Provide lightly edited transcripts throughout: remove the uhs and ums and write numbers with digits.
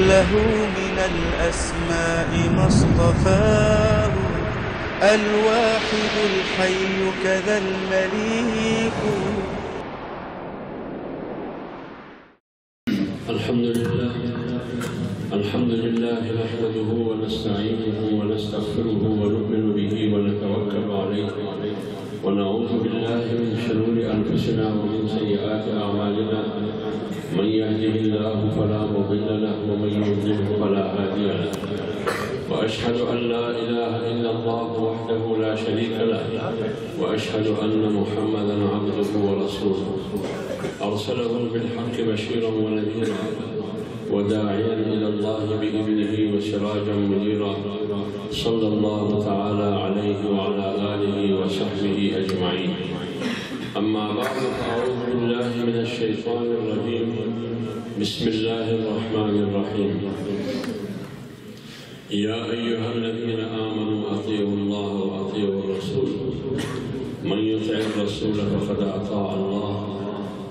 له من الأسماء ما اصطفاه الواحد الحي كذا المليك. الحمد لله نحمده ونستعينه ونستغفره ونؤمن به ونتوكل عليه ونعوذ بالله من شرور أنفسنا ومن سيئات أعمالنا. من يهده الله فلا مضل له ومن يضلل فلا هادي له. وأشهد أن لا إله إلا الله وحده لا شريك له وأشهد أن محمدا عبده ورسوله أرسله بالحق بشيرا ونذيرا وداعيا إلى الله بإذنه وسراجا منيرا. صلى الله تعالى عليه وعلى آله وصحبه أجمعين. أما بعد فأعوذ بالله من الشيطان الرجيم. بسم الله الرحمن الرحيم. يا أيها الذين آمنوا أطيعوا الله وأطيعوا الرسول. من يطع الرسول فقد أطاع الله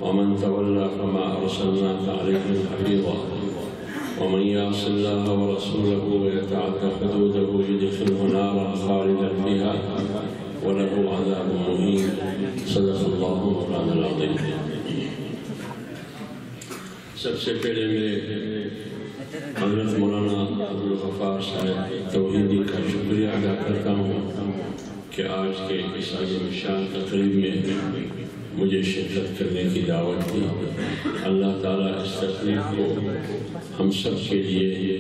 ومن تولى فما أرسلناك عليهم حفيظا. ومن يعص الله ورسوله ويتعد حدوده يدخله نارا خالدا فيها وله عذاب مهين. صدق الله مولانا العظيم. سب سے پہلے میرے حضرت مولانا عبدالغفار صاحب توحیدی کا شکریہ ادا کرتا ہوں کہ آج کے اس عظیم شان تقریب میں مجھے شرکت کرنے کی دعوت دی. اللہ تعالیٰ اس تقریب کو ہم سب کے لیے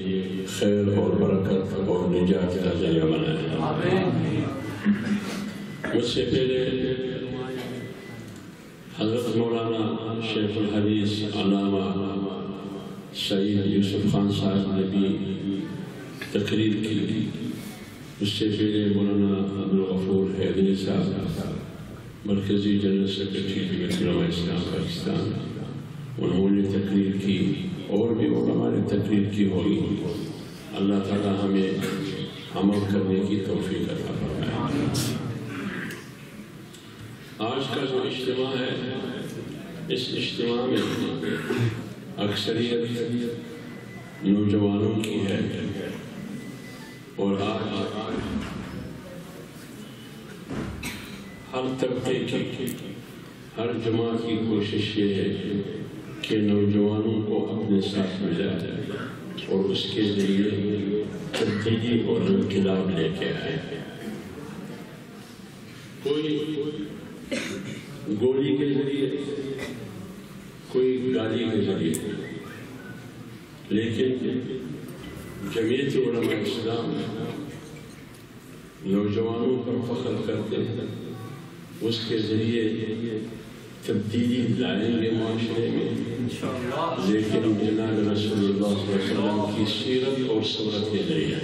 خیر اور برکت اور نجات کا ذریعہ بنائے. مجھ سے پہلے حضرت مولانا شیخ الحدیث علامہ سعید یوسف خان صاحب نے بھی تقریر کی. اس سے پہلے مولانا عبدالغفور حیدری صاحب مرکزی جنرل سیکرٹری جمعیت علماء اسلام پاکستان انہوں نے تقریر کی اور بھی علماء نے تقریر کی ہوگی. اللہ تعالیٰ ہمیں عمل کرنے کی توفیق عطا فرمائے. آج کا جو اجتماع ہے اس اجتماع میں اکثریت نوجوانوں کی ہے اور آج ہر طبقے کی ہر جماعت کی کوشش یہ ہے کہ نوجوانوں کو اپنے ساتھ ملا جائے اور اس کے ذریعے تبدیلی اور انقلاب لے کے آئے. کوئی گولی کے ذریعے کوئی گالی کے ذریعے لیکن جمعیت علماء اسلام نوجوانوں پر فخر کرتے ہیں. اس کے ذریعے تبدیلی لائیں گے معاشرے میں لیکن جناب رسول اللہ صلی اللہ علیہ وسلم کی سیرت اور صورت کے ذریعے.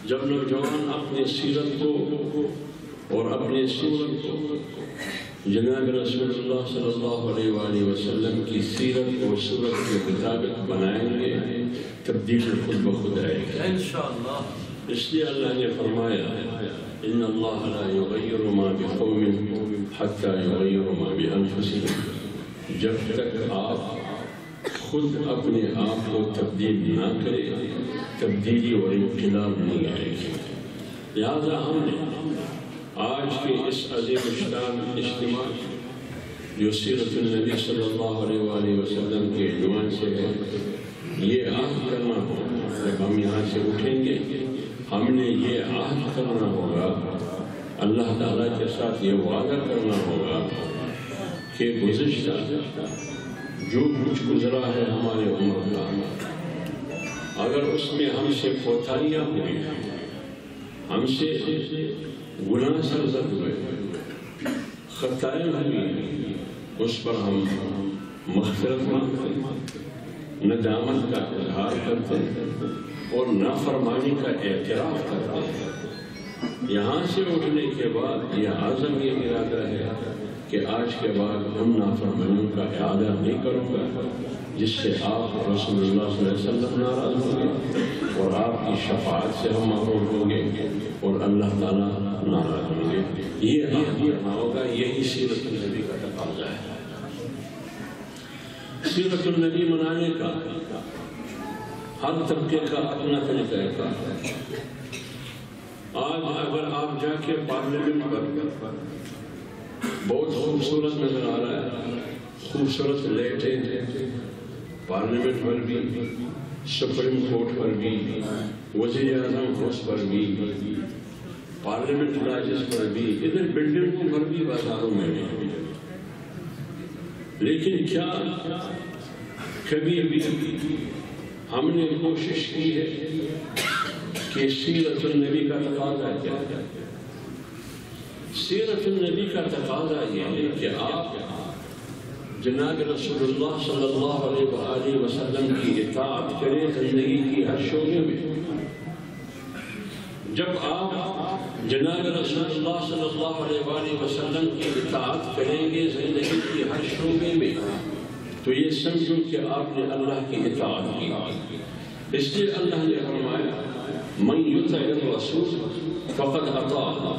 جب نوجوان اپنی سیرت کو اور اپنی صورت کو جناب رسول اللہ صلی اللہ علیہ وآلہ وسلم کی سیرت اور صورت کے مطابق بنائیں گے تبدیلی خود بخود آئے گی انشاءاللہ. اس لیے اللہ نے فرمایا ان اللہ لا یغیر ما بقوم حتی یغیر ما بانفسهم. جب تک آپ خود اپنے آپ کو تبدیل نہ کریں تبدیلی اور انقلاب نہیں آئے گی. لہذا ہم نے آج کے اس عظیم الشان اجتماع جو سیرت النبی صلی اللہ علیہ وآلہ وسلم کے عنوان سے ہے یہ عہد کرنا ہوگا. جب ہم یہاں سے اٹھیں گے ہم نے یہ عہد کرنا ہوگا اللہ تعالیٰ کے ساتھ یہ وعدہ کرنا ہوگا کہ گزشتہ جو کچھ گزرا ہے ہمارے عمر کا اگر اس میں ہم سے کوتاہیاں ہوئی ہم سے گناہ سرزد ہوئے خطائیں ہوئی اس پر ہم مغفرت مانگتے ندامت کا اظہار کرتے اور نافرمانی کا اعتراف کرتے ہیں. یہاں سے اٹھنے کے بعد یہ عزم یہ ارادہ ہے کہ آج کے بعد ہم نافرمانیوں کا اعادہ نہیں کروں گا جس سے آپ رسول اللہ صلی اللہ علیہ وسلم ناراض ہوں گے اور آپ کی شفاعت سے ہم محروم ہوں گے اور اللہ تعالیٰ ناراض ہوں گے. یہ ہوگا یہی سیرت النبی کا تقاضا ہے. سیرت النبی منانے کا ہر طبقے کا اپنا طریقہ ہے۔ آج اگر آپ جا کے پارلیمنٹ پر بہت خوبصورت نظر آ رہا ہے، خوبصورت لائٹیں پارلیمنٹ پر بھی، سپریم کورٹ پر بھی، وزیر اعظم ہاؤس پر بھی، پارلیمنٹ راجز پر بھی، ادھر بلڈنگوں پر بھی، بازاروں میں بھی۔ لیکن کیا کبھی بھی ہم نے کوشش کی ہے کہ سیرت النبی کا تقاضا کیا ہے؟ سیرت النبی کا تقاضا یہ ہے کہ آپ جناب رسول اللہ صلی اللہ علیہ وآلہ وسلم کی اطاعت کریں زندگی کی ہر شعبے میں۔ جب آپ جناب رسول اللہ صلی اللہ علیہ وآلہ وسلم کی اطاعت کریں گے زندگی کی ہر شعبے میں تو یہ سمجھو کہ آپ نے اللہ کی اطاعت کی۔ اس لیے اللہ نے فرمایا من یطع الرسول فقد اطاع اللہ،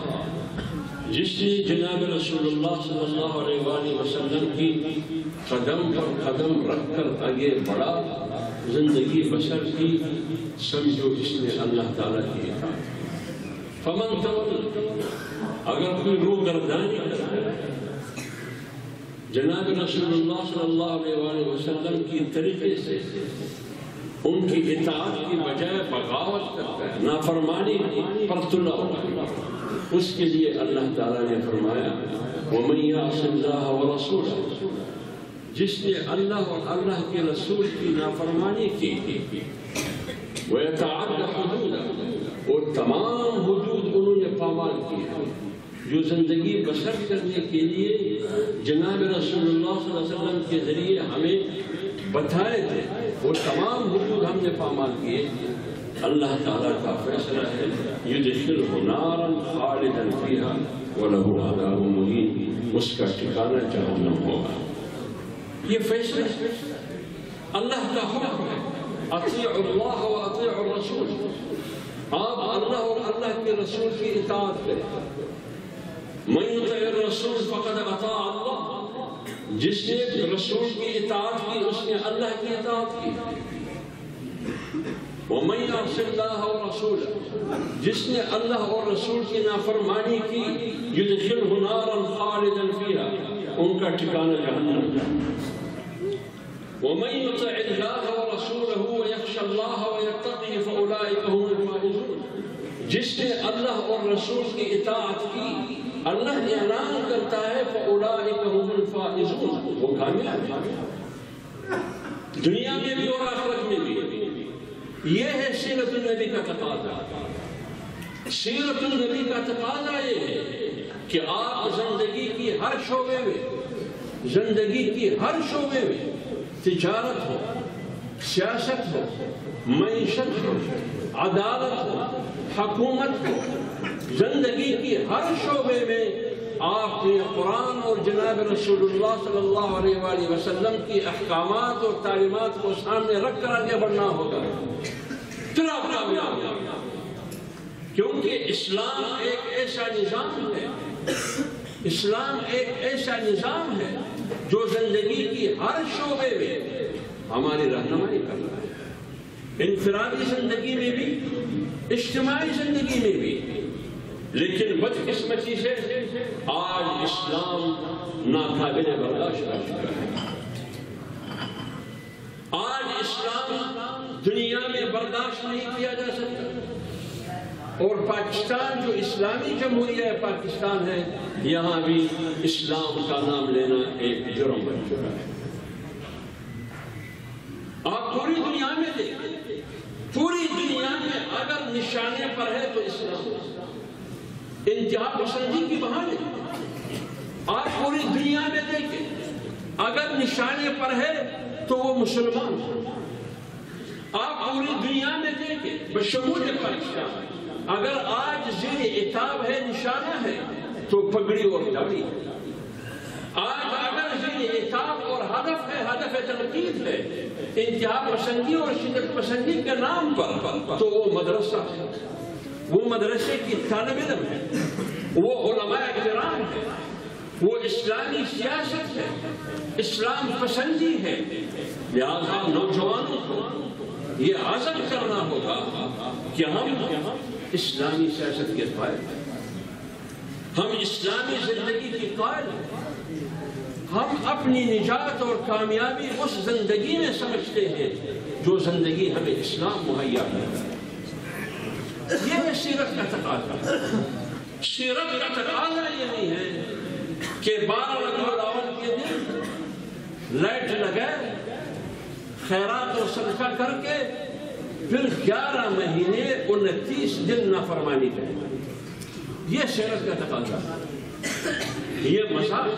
جس نے جناب رسول اللہ صلی اللہ علیہ وآلہ وسلم کی قدم پر قدم رکھ کر آگے بڑھا، زندگی بسر کی، سمجھو اس نے اللہ تعالیٰ کی اطاعت کی۔ فمن تولى، اگر کوئی روگردانی کرتا ہے جناب رسول اللہ صلی اللہ علیہ وآلہ وسلم کی طریقے سے، ان کی اطاعت کی بجائے بغاوت کرتا ہے، نافرمانی پر تلا ہوتا ہے، اس کے لیے اللہ تعالیٰ نے فرمایا وَمَن يَعْصِ اللَّهَ وَرَسُولَهُ، جس نے اللہ اور اللہ کے رسول کی نافرمانی کی وَيَتَعَدَّ حُدُودَهُ، اور تمام حدود انہوں نے پامال کی ہے جو زندگی بسر کرنے کے لیے جناب رسول اللہ صلی اللہ علیہ وسلم کے ذریعے ہمیں بتائے تھے، وہ تمام حدود ہم نے پامال کیے، اللہ تعالیٰ کا فیصلہ ہے يُدْخِلْهُ نَارًا خَالِدًا فِيهَا وَلَهُ عَذَابٌ مُهِينٌ، اس کا ٹھکانہ جہنم ہوگا۔ یہ فیصلہ اللہ کا حکم ہے، اطیعوا اللہ و اطیعوا الرسول، آپ اللہ اور اللہ کے رسول کی اطاعت کریں۔ من یطع الرسول فقد اطاع اللہ، جس نے رسول کی اطاعت کی اس نے اللہ کی اطاعت کی۔ ومن یعص اللہ ورسولہ، جس نے اللہ اور رسول کی نافرمانی کی یدخلہ نارا خالدا فیہا، ان کا ٹھکانہ جہنم ہے۔ ومن یطع اللہ ورسولہ ویخشى اللہ ویتقی فاولئک هم الفائزون، جس نے اللہ اور رسول کی اطاعت کی اللہ نے اعلان کرتا ہے فاولئک هم الفائزون، وہ کامیاب ہیں دنیا میں بھی اور آخرت میں بھی۔ یہ ہے سیرت النبی کا تقاضا۔ سیرت النبی کا تقاضا یہ ہے کہ آپ زندگی کی ہر شعبے میں، زندگی کی ہر شعبے میں، تجارت ہو، سیاست ہو، معیشت ہو، عدالت ہو، حکومت ہو، زندگی کی ہر شعبے میں آپ نے قرآن اور جناب رسول اللہ صلی اللہ علیہ وآلہ وسلم کی احکامات اور تعلیمات کو سامنے رکھ کر آگے بڑھنا ہوگا، پھر آپ کامیاب ہوں گے۔ کیونکہ اسلام ایک ایسا نظام ہے، اسلام ایک ایسا نظام ہے جو زندگی کی ہر شعبے میں ہماری رہنمائی کر رہا ہے، انفرادی زندگی میں بھی، اجتماعی زندگی میں بھی۔ لیکن بدقسمتی سے آج اسلام ناقابل برداشت ہو چکا ہے۔ آج اسلام دنیا میں برداشت نہیں کیا جا سکتا، اور پاکستان جو اسلامی جمہوریہ پاکستان ہے، یہاں بھی اسلام کا نام لینا ایک جرم بن چکا ہے۔ آپ پوری دنیا میں دیکھیں، پوری دنیا میں اگر نشانے پر ہے تو اسلام، انتہا پسندی کی بہانے۔ آپ پوری دنیا میں دیکھیں، اگر نشانے پر ہے تو وہ مسلمان۔ آپ پوری دنیا میں دیکھیں بشمول پاکستان، اگر آج زیر عتاب ہے، نشانہ ہے تو پگڑی اور داڑھی۔ آج اگر زیر عتاب اور ہدف ہے، ہدف تنقید ہے، انتہا پسندی اور شدت پسندی کے نام پر، تو وہ مدرسہ ہے، وہ مدرسے کی طالب علم ہے، وہ علماء کرام ہے، وہ اسلامی سیاست ہے، اسلام پسندی ہے۔ لہذا نوجوانوں کو یہ عزم کرنا ہوگا کہ ہم اسلامی سیاست کے قائل ہیں، ہم اسلامی زندگی کی قائل ہیں، ہم اپنی نجات اور کامیابی اس زندگی میں سمجھتے ہیں جو زندگی ہمیں اسلام مہیا کرتا ہے۔ یہ ہے سیرت کا تقاضا۔ سیرت کا تقاضا یہ نہیں ہے کہ 12 ربیع الاول کے دن لائٹ لگائے، خیرات اور صدقہ کر کے پھر 11 مہینے 29 دن نافرمانی کرے۔ یہ سیرت کا تقاضا ہے، یہ مذاق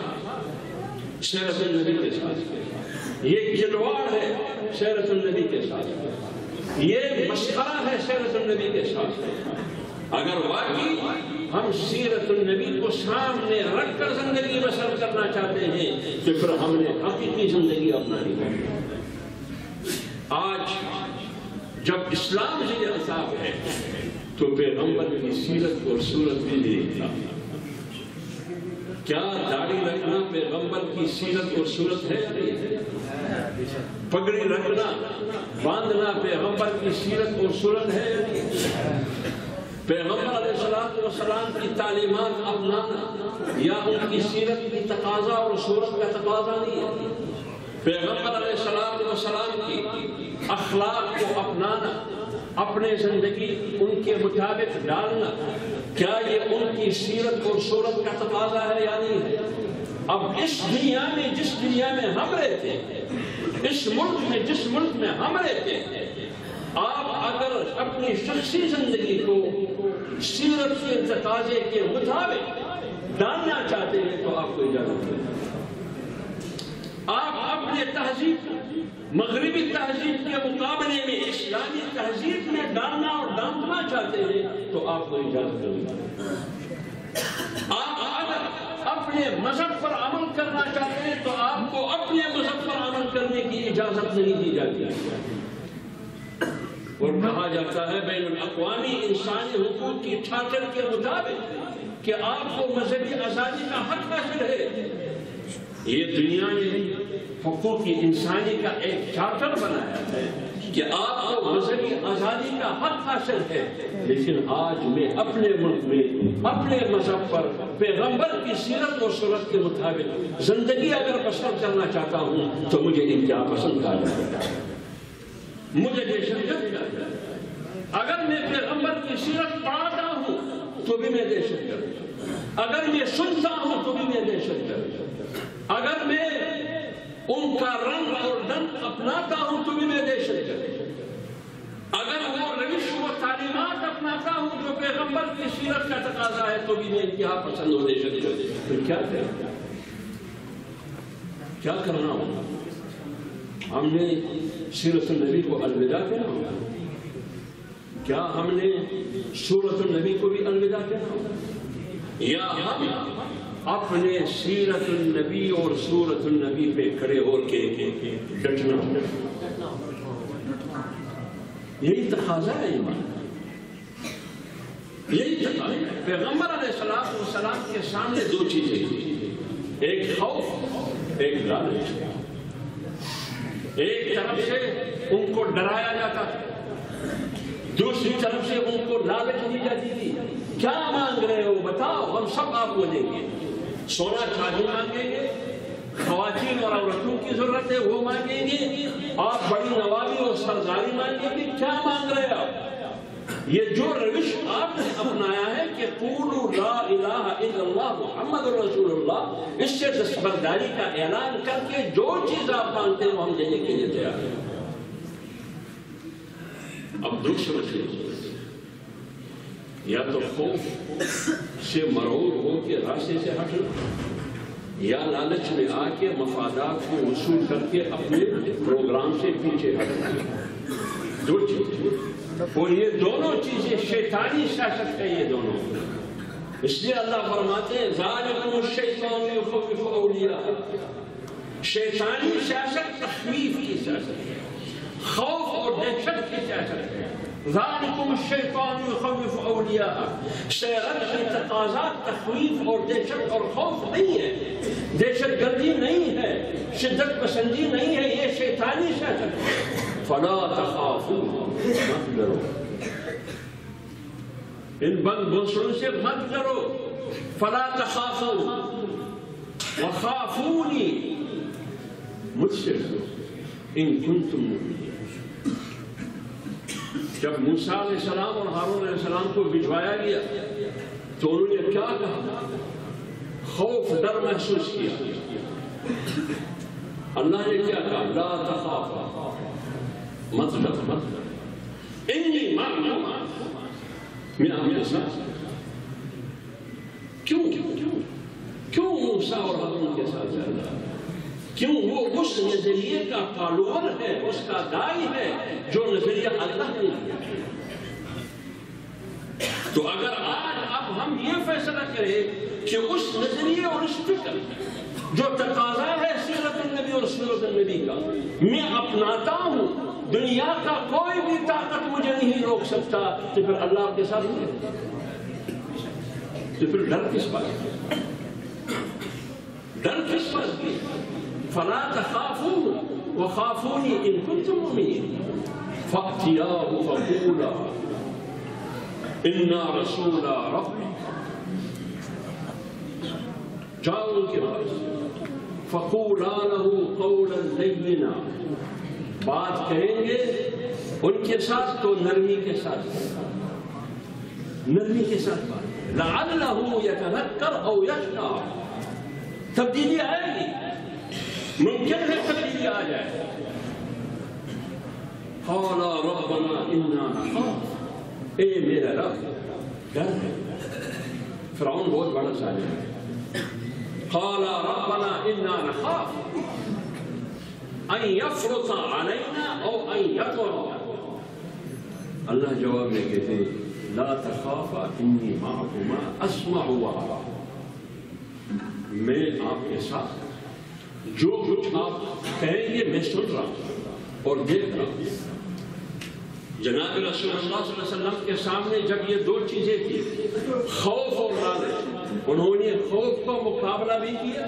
سیرت النبی کے ساتھ، یہ کھلواڑ ہے سیرت النبی کے ساتھ، یہ مسخرہ ہے سیرت النبی کے ساتھ۔ اگر واقعی ہم سیرت النبی کو سامنے رکھ کر زندگی بسر کرنا چاہتے ہیں تو پھر ہم نے حقیقی زندگی اپنانی ہے۔ آج جب اسلام سے یہ عذاب ہے تو پیغمبر کی سیرت اور صورت بھی نہیں تھا۔ کیا داڑھی رکھنا پیغمبر کی سیرت اور صورت ہے؟ پگڑی رکھنا باندھنا پیغمبر کی سیرت اور صورت ہے؟ پیغمبر علیہ السلام کی تعلیمات اپنانا یا ان کی سیرت کی تقاضا اور صورت کا تقاضا نہیں ہے؟ پیغمبر علیہ السلام کی اخلاق کو اپنانا، اپنے زندگی ان کے مطابق ڈالنا، کیا یہ ان کی سیرت اور صورت کا تقاضا ہے یا نہیں ہے؟ اب اس دنیا میں جس دنیا میں ہم رہتے ہیں، اس ملک میں جس ملک میں ہم رہتے ہیں، آپ اگر اپنی شخصی زندگی کو سیرت کے تقاضے کے مطابق ڈالنا چاہتے ہیں تو آپ کو اجازت ہے۔ آپ اپنے تہذیب مغربی تہذیب کے مقابلے میں اسلامی تہذیب میں ڈالنا اور ڈانٹنا چاہتے ہیں تو آپ کو اجازت ہے۔ آپ اگر اپنے مذہب پر عمل کرنا چاہتے ہیں تو آپ کو اپنے مذہب پر عمل کرنے کی اجازت نہیں دی جاتی ہے۔ اور کہا جاتا ہے بین الاقوامی انسانی حقوق کی چارٹر کے مطابق کہ آپ کو مذہبی آزادی کا حق حاصل ہے۔ یہ دنیا نے حقوق انسانی کا ایک چارٹر بنایا ہے کہ آپ کو مذہبی آزادی کا حق حاصل ہے، لیکن آج میں اپنے ملک میں اپنے مذہب پر پیغمبر کی سیرت اور صورت کے مطابق زندگی اگر بسر کرنا چاہتا ہوں تو مجھے انتہا پسند کہا جاتا ہے، مجھے دہشت گرد کہا جاتا ہے۔ اگر میں پیغمبر کی سیرت پڑھاتا ہوں تو بھی میں دہشت گرد، اگر میں سنتا ہوں تو بھی میں دہشت گرد، اگر میں ان کا رنگ اور ڈنگ اپناتا ہوں تو بھی میں دہشت گرد، اگر وہ روش و تعلیمات اپناتا ہوں جو پیغمبر کی سیرت کا تقاضا ہے تو بھی میں انتہا پسند اور دہشت گرد۔ پھر کیا کریں، کیا کرنا ہوگا؟ ہم نے سیرت النبی کو الوداع کہنا ہوگا؟ کیا ہم نے سورت النبی کو بھی الوداع کہنا ہوگا؟ یا ہم اپنے سیرت النبی اور سورت النبی پہ کھڑے ہو کے ڈٹنا ہوگا؟ یہی تقاضا ہے ایمان، یہی تقاضا ہے۔ پیغمبر علیہ السلام کے سامنے دو چیزیں تھیں، ایک خوف ایک لالچ۔ ایک طرف سے ان کو ڈرایا جاتا تھا، دوسری طرف سے ان کو لالچ دی جاتی تھی، کیا مانگ رہے ہو بتاؤ ہم سب آپ کو دیں گے۔ سونا چاندی مانگیں گے، خواتین اور عورتوں کی ضرورت ہے وہ مانگیں گے، آپ بڑی نوابی اور سرداری مانگیں گے، کیا مانگ رہے آپ؟ یہ جو روش آپ نے اپنایا ہے کہ قولوا لا الہ الا اللہ محمد رسول اللہ، اس سے دستبرداری کا اعلان کر کے جو چیز آپ مانگتے ہیں وہ ہم دینے کے لیے تیار ہیں۔ اب دوسرے سے یا تو خوف سے مرعوب ہو کے راستے سے ہٹنا، یا لالچ میں آ کے مفادات کو وصول کر کے اپنے پروگرام سے پیچھے ہٹنا، دو چیزیں۔ اور یہ دونوں چیزیں شیطانی سیاست ہے، یہ دونوں۔ اس لیے اللہ فرماتے ہیں ذالکم الشیطان یخوف اولیاءہ، شیطانی سیاست تخویف کی سیاست ہے، خوف اور دہشت کی سیاست ہے۔ ذالکم الشیطان یخوف اولیاء، شیطان کی تقاضات تخویف اور دہشت اور خوف نہیں ہے، دہشت گردی نہیں ہے، شدت پسندی نہیں ہے، یہ شیطانی شہر۔ فلا تخافوا، مت ڈرو، ان بند بوسوں سے مت ڈرو۔ فلا تخافوا وخافونی، مجھ سے ڈرو ان کنتم مؤمنین۔ جب موسیٰ علیہ السلام اور ہارون علیہ السلام کو بھجوایا گیا تو انہوں نے کیا کہا؟ خوف ڈر محسوس کیا۔ اللہ نے کیا کہا؟ لا تخافا، مت ڈر، انی معکم، میں آپ کے ساتھ۔ کیوں موسیٰ اور ہارون کے ساتھ جا رہا ہے؟ کیوں؟ وہ اس نظریے کا فالوور ہے، اس کا داعی ہے جو نظریہ اللہ نے دیا۔ تو اگر آج اب ہم یہ فیصلہ کریں کہ اس نظریے اور اس فکر جو تقاضا ہے سیرت النبی اور سنت النبی کا میں اپناتا ہوں، دنیا کا کوئی بھی طاقت مجھے نہیں روک سکتا، تو پھر اللہ آپ کے ساتھ نہیں ہے، تو پھر ڈر کس بات؟ ڈر کس بات کی؟ فلا تخافوا وخافونی ان کنتم مؤمنین۔ فأتیاہ فقولا انا رسول ربک، جاؤ ان کے پاس، فقولا لہ قولا لینا، بات کریں گے ان کے ساتھ تو نرمی کے ساتھ، نرمی کے ساتھ بات، لعلہ یتذکر او یخشی، تبدیلی آئے گی، ممکن ہے تبدیلی آ جائے۔ قال ربنا انا نخاف، اے میرا رب ڈر ہے۔ فرعون بہت بڑا ظالم ہے۔ قال ربنا انا نخاف ان یفرط علینا او ان یطغى، اللہ جواب میں کہتے ہیں لا تخافا انی معکما اسمع وارا، میں آپ کے ساتھ جو کچھ آپ کہیں گے میں سن رہا ہوں اور دیکھ رہا ہوں۔ جناب رسول اللہ صلی اللہ علیہ وسلم کے سامنے جب یہ دو چیزیں تھی، خوف اور لالچ، انہوں نے خوف کا مقابلہ بھی کیا،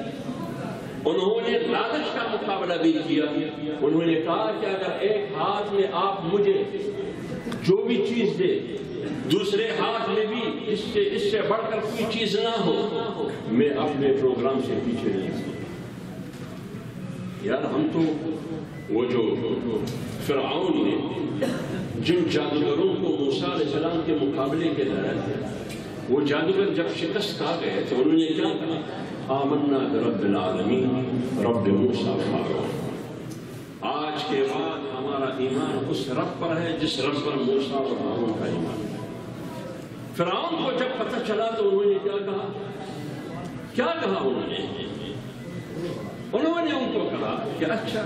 انہوں نے لالچ کا مقابلہ بھی کیا۔ انہوں نے کہا کہ اگر ایک ہاتھ میں آپ مجھے جو بھی چیز دے، دوسرے ہاتھ میں بھی اس سے بڑھ کر کوئی چیز نہ ہو، میں اپنے پروگرام سے پیچھے نہیں ہوں۔ یار ہم تو وہ جو فرعون نے جن جادوگروں کو موسیٰ علیہ السلام کے مقابلے کے دوران، وہ جادوگر جب شکست کھا گئے تو انہوں نے کیا کہا؟ آمنا برب العالمین رب موسیٰ و ہارون، آج کے بعد ہمارا ایمان اس رب پر ہے جس رب پر موسیٰ اور ہارون کا ایمان ہے۔ فرعون کو جب پتہ چلا تو انہوں نے کیا کہا؟ کیا کہا انہوں نے ان کو کہا کہ اچھا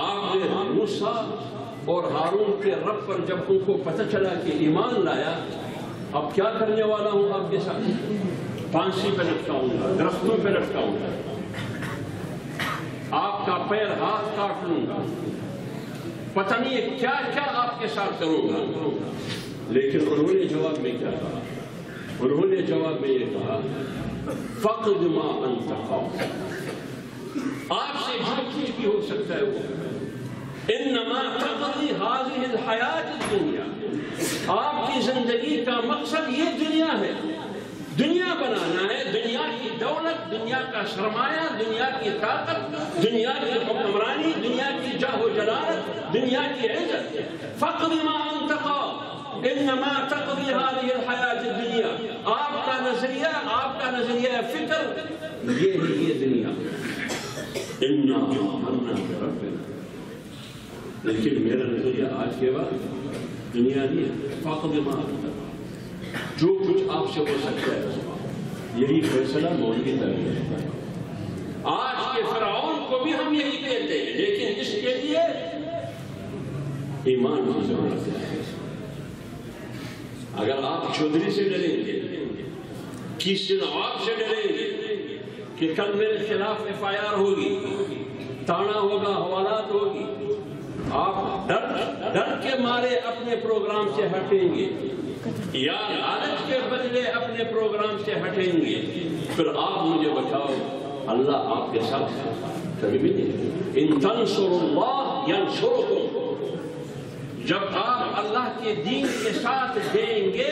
آپ نے موسیٰ اور ہارون کے رب پر جب ان کو پتہ چلا کہ ایمان لایا، اب کیا کرنے والا ہوں آپ کے ساتھ؟ پھانسی پہ لٹکاؤں گا، درختوں پہ لٹکاؤں گا، آپ کا پیر ہاتھ کاٹ لوں گا، پتہ نہیں کیا کیا آپ کے ساتھ کروں گا۔ لیکن انہوں نے جواب میں کیا کہا؟ انہوں نے جواب میں یہ کہا فقد ما انت قاض، آپ سے جو کچھ بھی ہو سکتا ہے وہ، انما تقضی هذه الحیات الدنیا، آپ کی زندگی کا مقصد یہ دنیا ہے، دنیا بنانا ہے، دنیا کی دولت، دنیا کا سرمایہ، دنیا کی طاقت، دنیا کی حکمرانی، دنیا کی جاہ و جلالت، دنیا کی عزت۔ فقد ما انت قاض انما تقضی هذه الحیات الدنیا، آپ کا نظریہ، آپ کا نظریہ فکر یہ ہے، یہ دنیا۔ انا آمنا بربنا، لیکن میرا نظریہ آج کے بعد دنیا نہیں ہے۔ فقد ما انت، جو کچھ آپ سے ہو سکتا ہے، یہی فیصلہ مولوی تربیت ہے۔ آج کے فرعون کو بھی ہم یہی کہتے ہیں، لیکن اس کے لیے ایمان کی ضرورت ہے۔ اگر آپ چودھری سے ڈریں گے، کسی نواب سے ڈریں گے کہ کل میرے خلاف FIR ہوگی، تانا ہوگا، حوالات ہوگی، آپ ڈر کے مارے اپنے پروگرام سے ہٹیں گے یا لالچ کے بدلے اپنے پروگرام سے ہٹیں گے، پھر آپ مجھے بتاؤ اللہ آپ کے ساتھ کبھی بھی نہیں۔ ان تنصروا اللہ ینصرکم، جب آپ اللہ کے دین کے ساتھ دیں گے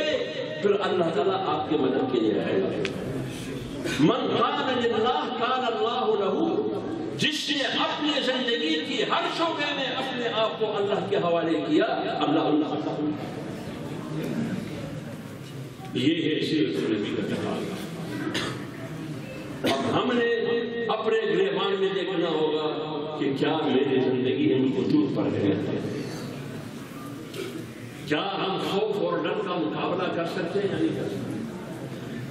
پھر اللہ تعالیٰ آپ کی مدد کے لیے آئے گا۔ من کان للہ کان اللہ لہ، جس نے اپنی زندگی کی ہر شعبے میں اپنے آپ کو اللہ کے حوالے کیا اللہ یہ ہے سیرت نبی کا تقاضا۔ اب ہم نے اپنے گریبان میں دیکھنا ہوگا کہ کیا میری زندگی ان خطوط پر ہے، کیا ہم خوف اور ڈر کا مقابلہ کر سکتے ہیں یا نہیں کر سکتے،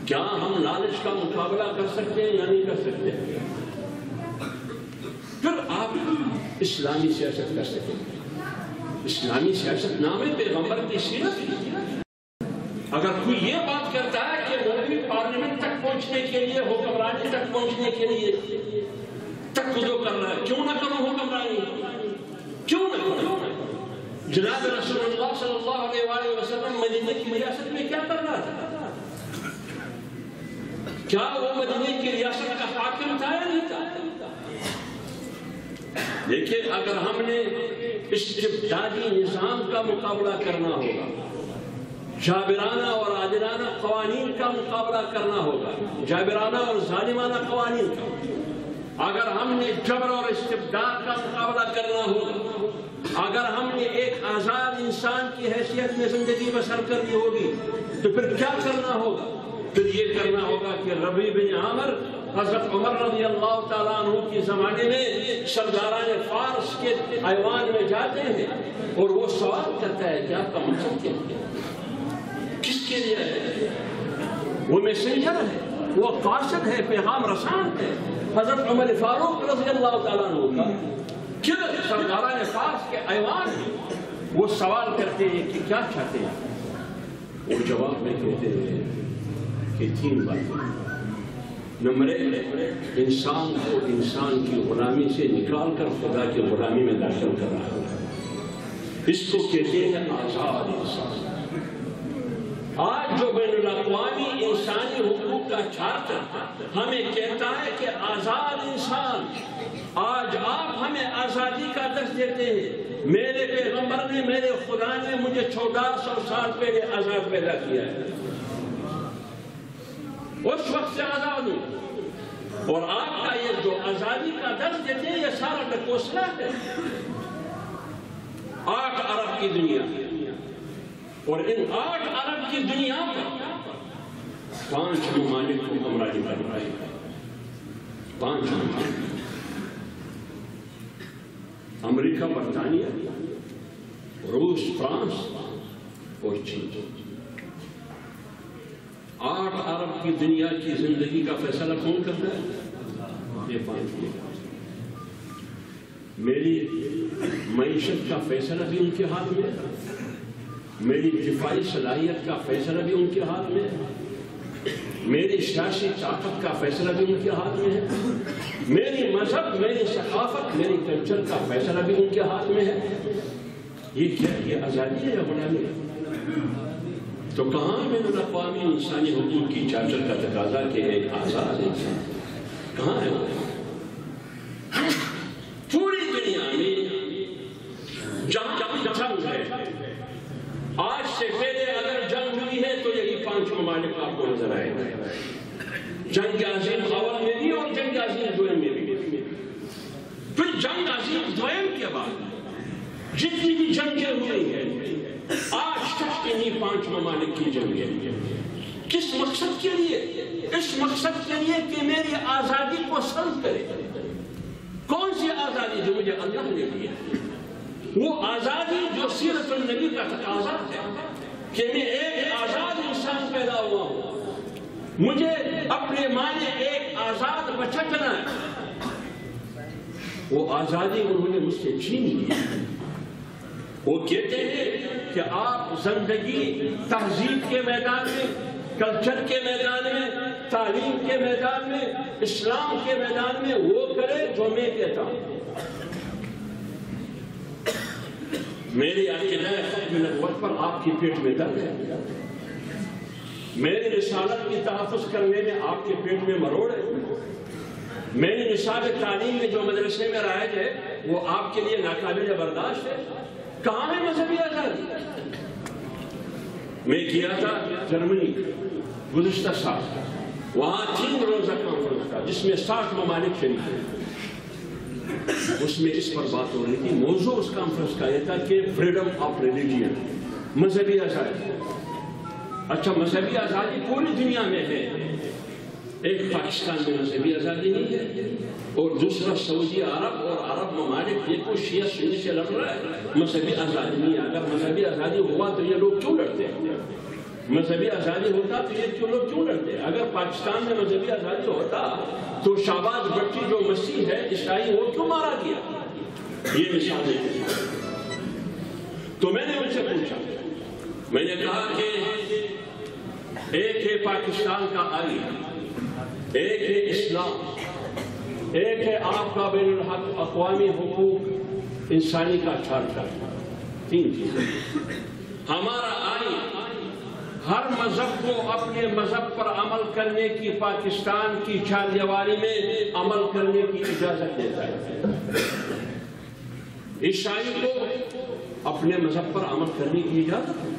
کیا ہم لالچ کا مقابلہ کر سکتے ہیں یا نہیں کر سکتے، پھر آپ اسلامی سیاست کر سکیں گے۔ اسلامی سیاست نام ہے پیغمبر کی سیرت۔ اگر کوئی یہ بات کرتا ہے کہ مولوی پارلیمنٹ تک پہنچنے کے لیے، حکمرانی تک پہنچنے کے لیے تقدو کر رہا ہے، کیوں نہ کرو حکمرانی، کیوں نہ کرو؟ جناب رسول اللہ صلی اللہ علیہ وآلہ وسلم مدینے کی ریاست میں کیا کر رہا تھا؟ کیا وہ مدینے کی ریاست کا حاکم تھا یا نہیں تھا؟ دیکھیں، اگر ہم نے استبدادی نظام کا مقابلہ کرنا ہوگا، جابرانہ اور عادلانہ قوانین کا مقابلہ کرنا ہوگا، جابرانہ اور ظالمانہ قوانین کا، اگر ہم نے جبر اور استبداد کا مقابلہ کرنا ہوگا، اگر ہم نے ایک آزاد انسان کی حیثیت میں زندگی بسر کرنی ہوگی تو پھر کیا کرنا ہوگا؟ پھر یہ کرنا ہوگا کہ ربیع بن عامر حضرت عمر رضی اللہ تعالیٰ عنہ کے زمانے میں سرداران فارس کے ایوان میں جاتے ہیں اور وہ سوال کرتا ہے کہ آپ کا مقصد کیا ہے، کس کے لیے ہے؟ وہ میسنجر ہے، وہ قاصد ہے، پیغام رسان ہے حضرت عمر فاروق رضی اللہ تعالیٰ عنہ کا۔ کیوں سرداران فارس کے ایوان وہ سوال کرتے ہیں کہ کیا چاہتے ہیں؟ وہ جواب میں کہتے ہیں کہ تین باتیں۔ نمبر ایک، انسان کو انسان کی غلامی سے نکال کر خدا کی غلامی میں داخل کر رہا ہے، اس کو کہتے ہیں آزاد انسان۔ آج جو بین الاقوامی انسانی حقوق کا چارٹر ہمیں کہتا ہے کہ آزاد انسان، آج آپ ہمیں آزادی کا درس دیتے ہیں۔ میرے پیغمبر نے، میرے خدا نے مجھے 1400 سال پہلے آزاد پیدا کیا ہے، اس وقت سے آزاد ہوں، اور آپ کا یہ جو آزادی کا درس دیتے ہیں یہ سارا ڈکوسلا ہے۔ 8 ارب کی دنیا، اور ان 8 ارب کی دنیا پر 5 ممالک کو حکمرانی کر رہا ہے، 5 ممالک، امریکہ، برطانیہ، روس، فرانس اور چین۔ 8 ارب کی دنیا کی زندگی کا فیصلہ کون کرتا ہے؟ یہ 5 لوگ۔ میری معیشت کا فیصلہ بھی ان کے ہاتھ میں ہے، میری دفاعی صلاحیت کا فیصلہ بھی ان کے ہاتھ میں ہے، میری سیاسی طاقت کا فیصلہ بھی ان کے ہاتھ میں ہے، میری مذہب، میری ثقافت، میری کلچر کا فیصلہ بھی ان کے ہاتھ میں ہے۔ یہ کیا؟ یہ آزادی ہے یا غلامی ہے؟ تو کہاں بین الاقوامی انسانی حقوق کی چارٹر کا تقاضا کہ ایک آزاد انسان کہاں ہے؟ پوری دنیا میں جہاں جنگ ہے، آج سے پہلے اگر جنگ ہوئی ہے تو یہی 5 ممالک آپ کو نظر آئے گا، جنگ عظیم اول میں بھی اور جنگ عظیم دوئم میں بھی۔ پھر جنگ عظیم دوئم کے بعد جتنی بھی جنگیں ہوئی ہیں آج تک انہی 5 ممالک کی جنگیں، کس مقصد کے لیے؟ اس مقصد کے لیے کہ میری آزادی کو سلب کرے۔ کون سی آزادی؟ جو مجھے اللہ نے دی ہے، وہ آزادی جو سیرت النبی کا تقاضا ہے کہ میں ایک آزاد انسان پیدا ہوا ہوں، مجھے اپنے ماں نے ایک آزاد بچہ چنا ہے، وہ آزادی انہوں نے مجھ سے چھین لی۔ وہ کہتے ہیں کہ آپ زندگی تہذیب کے میدان میں، کلچر کے میدان میں، تعلیم کے میدان میں، اسلام کے میدان میں وہ کرے جو میں کہتا ہوں۔ میری عقیدہ ختم نبوت پر آپ کی پیٹ میں درد ہے، میری رسالت کی تحفظ کرنے میں آپ کے پیٹ میں مروڑ ہے، میری نصاب تعلیم میں جو مدرسے میں رائج ہے وہ آپ کے لیے ناقابل برداشت ہے۔ کہاں ہے مذہبی آزادی؟ میں کیا تھا جرمنی گزشتہ سال، وہاں 3 روزہ کانفرنس تھا جس میں 60 ممالک شریک تھے۔ اس میں اس پر بات ہو رہی تھی، موضوع اس کانفرنس کا یہ تھا کہ فریڈم آف ریلیجن، مذہبی آزادی۔ اچھا، مذہبی آزادی پوری دنیا میں ہے، ایک پاکستان میں مذہبی آزادی نہیں ہے، اور دوسرا سعودی عرب اور عرب ممالک یہ کو شیعہ سنی سے لڑ رہا ہے، مذہبی آزادی نہیں ہے۔ اگر مذہبی آزادی ہوا تو یہ لوگ کیوں لڑتے ہیں؟ مذہبی آزادی ہوتا تو یہ لوگ کیوں لڑتے ہیں؟ اگر پاکستان میں مذہبی آزادی ہوتا تو شہباز بھٹی جو مسیح ہے عیسائی، وہ کیوں مارا گیا؟ یہ مثال ہے۔ تو میں نے ان سے پوچھا، میں نے کہا کہ ایک ہے پاکستان کا آئین، ایک ہے اسلام، ایک ہے آپ کا بین الحق اقوامی حقوق انسانی کا چارٹر، 3 چیزیں۔ ہمارا آئین ہر مذہب کو اپنے مذہب پر عمل کرنے کی، پاکستان کی چاردیواری میں عمل کرنے کی اجازت دیتا ہے۔ عیسائی کو اپنے مذہب پر عمل کرنے کی اجازت ہے،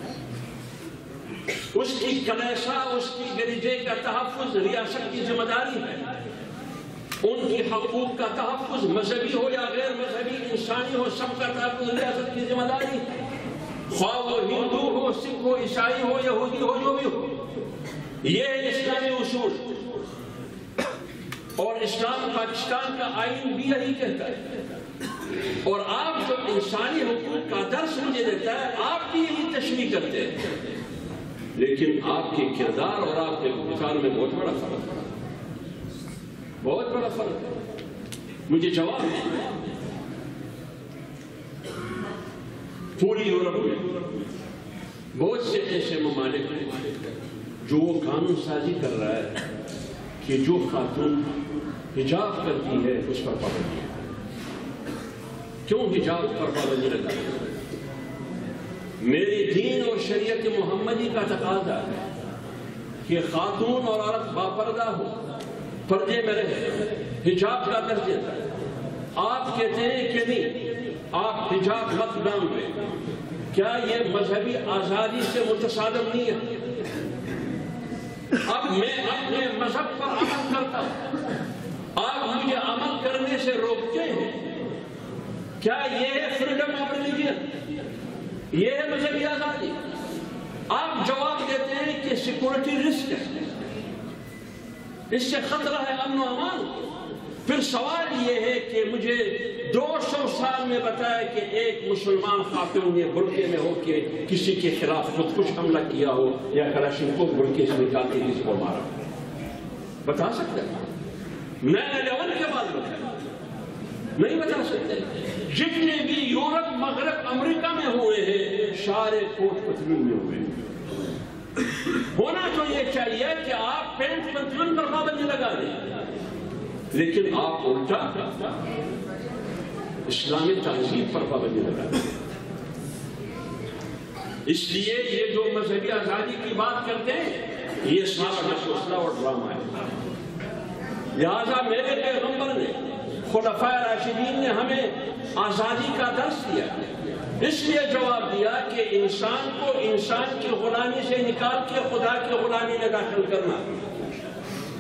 اس کی کلیسا، اس کی گرجے کا تحفظ ریاست کی ذمہ داری ہے، ان کی حقوق کا تحفظ مذہبی ہو یا غیر مذہبی، انسانی ہو، سب کا تحفظ ریاست کی ذمہ داری ہے، خواہ وہ ہندو ہو، سکھ ہو، عیسائی ہو، یہودی ہو، جو بھی ہو۔ یہ ہے اسلامی اصول، اور اسلام پاکستان کا آئین بھی یہی کہتا ہے۔ اور آپ جو انسانی حقوق کا درس مجھے دیتا ہے، آپ بھی یہی تشریح کرتے ہیں، لیکن آپ کے کردار اور آپ کے افکار میں بہت بڑا فرق ہے، بہت بڑا فرق ہے۔ مجھے جواب ہے، پوری یورپ میں بہت سے ایسے ممالک ہیں جو وہ قانون سازی کر رہا ہے کہ جو خاتون حجاب کرتی ہے اس پر پابندی ہے۔ کیوں حجاب پر پابندی لگا ہے؟ میری دین اور شریعت محمدی کا تقاضا ہے کہ خاتون اور عورت باپردہ ہو، پردے میں رہے، حجاب کا درج دیتا ہے۔ آپ کہتے ہیں کہ نہیں، آپ حجاب مت باندھیں، کیا یہ مذہبی آزادی سے متصادم نہیں ہے؟ اب میں اپنے مذہب پر عمل کرتا ہوں، آپ مجھے عمل کرنے سے روکتے ہیں، کیا یہ ہے فریڈم آف ریلیجن؟ یہ ہے مذہبی آزادی؟ آپ جواب دیتے ہیں کہ سیکورٹی رسک ہے، اس سے خطرہ ہے امن و امان۔ پھر سوال یہ ہے کہ مجھے 200 سال میں بتایا کہ ایک مسلمان خاتون نے برقعے میں ہو کے کسی کے خلاف خودکش حملہ کیا ہو یا کلاشنکوف برقعے سے نکال کے کسی کو مارا، بتا سکتے ہیں؟ 9/11 کے بعد بتایا، نہیں بتا سکتے۔ جتنے بھی یورپ، مغرب، امریکہ میں ہوئے ہیں، سارے کوٹ پتلون میں ہوئے ہیں۔ ہونا تو یہ چاہیے کہ آپ پینٹ پتلون پر پابندی لگا دیں، لیکن آپ الٹا اسلامی تہذیب پر پابندی لگا دیں۔ اس لیے یہ جو مذہبی آزادی کی بات کرتے ہیں، یہ سارا مسئلہ اور ڈرامہ ہے۔ لہذا میرے پیغمبر نے، خلفائے راشدین نے ہمیں آزادی کا درس دیا، اس لیے جواب دیا کہ انسان کو انسان کی غلامی سے نکال کے خدا کی غلامی میں داخل کرنا،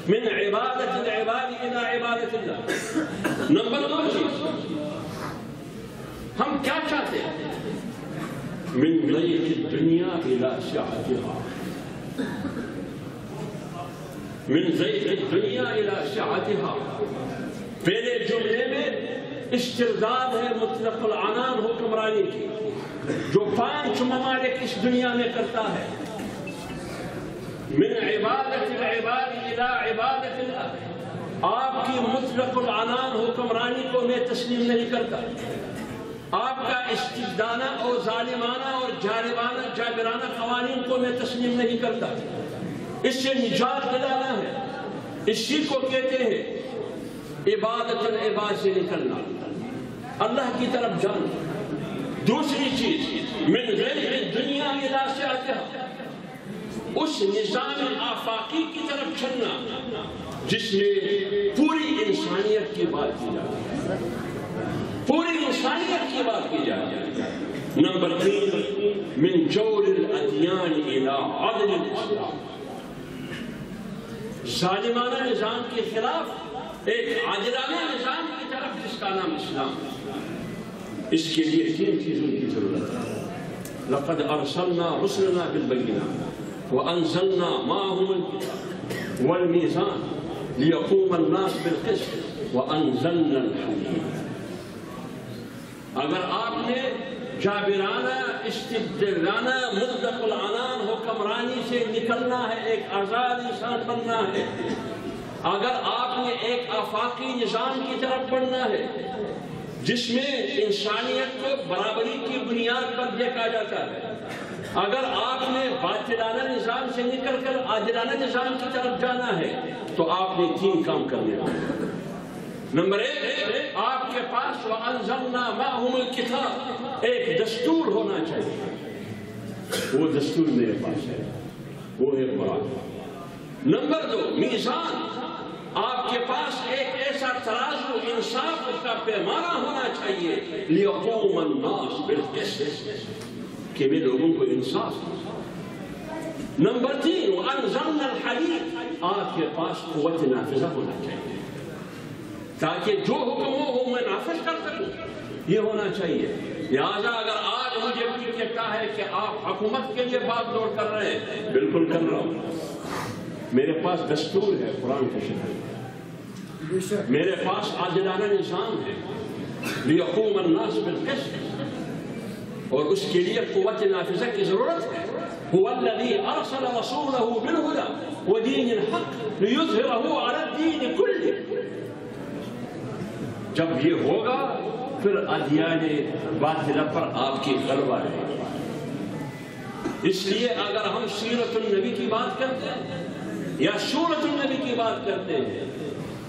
من عبادت العباد الى عبادت اللہ۔ نمبر 2 چیز، ہم کیا چاہتے ہیں؟ من ضيق الدنيا الى سعتها، من ضيق الدنيا الى سعتها۔ پہلے جملے میں استرداد ہے مطلق العنان حکمرانی کی، جو 5 ممالک اس دنیا میں کرتا ہے۔ من عبادت العباد الى عبادت اللہ، آپ کی مطلق العنان حکمرانی کو میں تسلیم نہیں کرتا، آپ کا استبدادانہ اور ظالمانہ اور جابرانہ قوانین کو میں تسلیم نہیں کرتا۔ اس سے نجات دلانا ہے، اسی کو کہتے ہیں عبادت العباد سے نکلنا، اللہ کی طرف جانا۔ دوسری چیز من غیر دنیا الی سیاحتها، اس نظام آفاقی کی طرف چلنا جس میں پوری انسانیت کی بات کی جائے، پوری انسانیت کی بات کی جائے۔ نمبر 3 من جور الادیان الی عدل الاسلام، ظالمانہ نظام کے خلاف ایک عادلانہ نظام کی طرف جس کا نام اسلام ہے۔ اس کے لیے 3 چیزوں کی ضرورت ہے۔ لقد ارسلنا رسلنا بالبینات وانزلنا معهم الكتاب والميزان ليقوم الناس بالقسط وانزلنا الحديد۔ اگر آپ نے جابرانہ استبدالانہ مطلق العنان حکمرانی سے نکلنا ہے، ایک آزاد انسان بننا ہے، اگر آپ نے ایک آفاقی نظام کی طرف بڑھنا ہے جس میں انسانیت کو برابری کی بنیاد پر دیکھا جاتا ہے، اگر آپ نے باطلانہ نظام سے نکل کر عادلانہ نظام کی طرف جانا ہے تو آپ نے 3 کام کرنے ہیں۔ نمبر 1 آپ کے پاس وَأَنزَلْنَا مَعَهُمُ الْكِتَابَ، ایک دستور ہونا چاہیے۔ وہ دستور میرے پاس ہے، وہ ہے قرآن۔ نمبر 2 میزان، آپ کے پاس ایک ایسا ترازو انصاف کا پیمانہ ہونا چاہیے لِيَقُومَ النَّاسُ بِالْقِسْطِ، کہ وہ لوگوں کو انصاف۔ نمبر 3 وَأَنزَلْنَا الْحَدِيدَ، آپ کے پاس قوت نافذہ ہونا چاہیے تاکہ جو حکم ہو میں نافذ کر سکوں، یہ ہونا چاہیے۔ لہذا اگر آج مجھے کوئی کہتا ہے کہ آپ حکومت کے لیے بات دوڑ کر رہے ہیں، بالکل کر رہا ہوں۔ میرے پاس دستور ہے قرآن کی شکل، میرے پاس عادلانہ نظام ہے لِيَقُومَ النَّاسُ بِالْقِسْطِ، اور اس کے لیے قوت نافذہ کی ضرورت ہے۔ هُوَ الَّذِي أَرْسَلَ رَسُولَهُ بِالْهُدَى وَدِينِ الْحَقِّ لِيُظْهِرَهُ عَلَى الدِّينِ كُلِّهِ۔ جب یہ ہوگا پھر ادیان باطلہ پر آپ کی غلبہ رہے گا۔ اس لیے اگر ہم سیرت النبی کی بات کرتے ہیں یا سورت النبی کی بات کرتے ہیں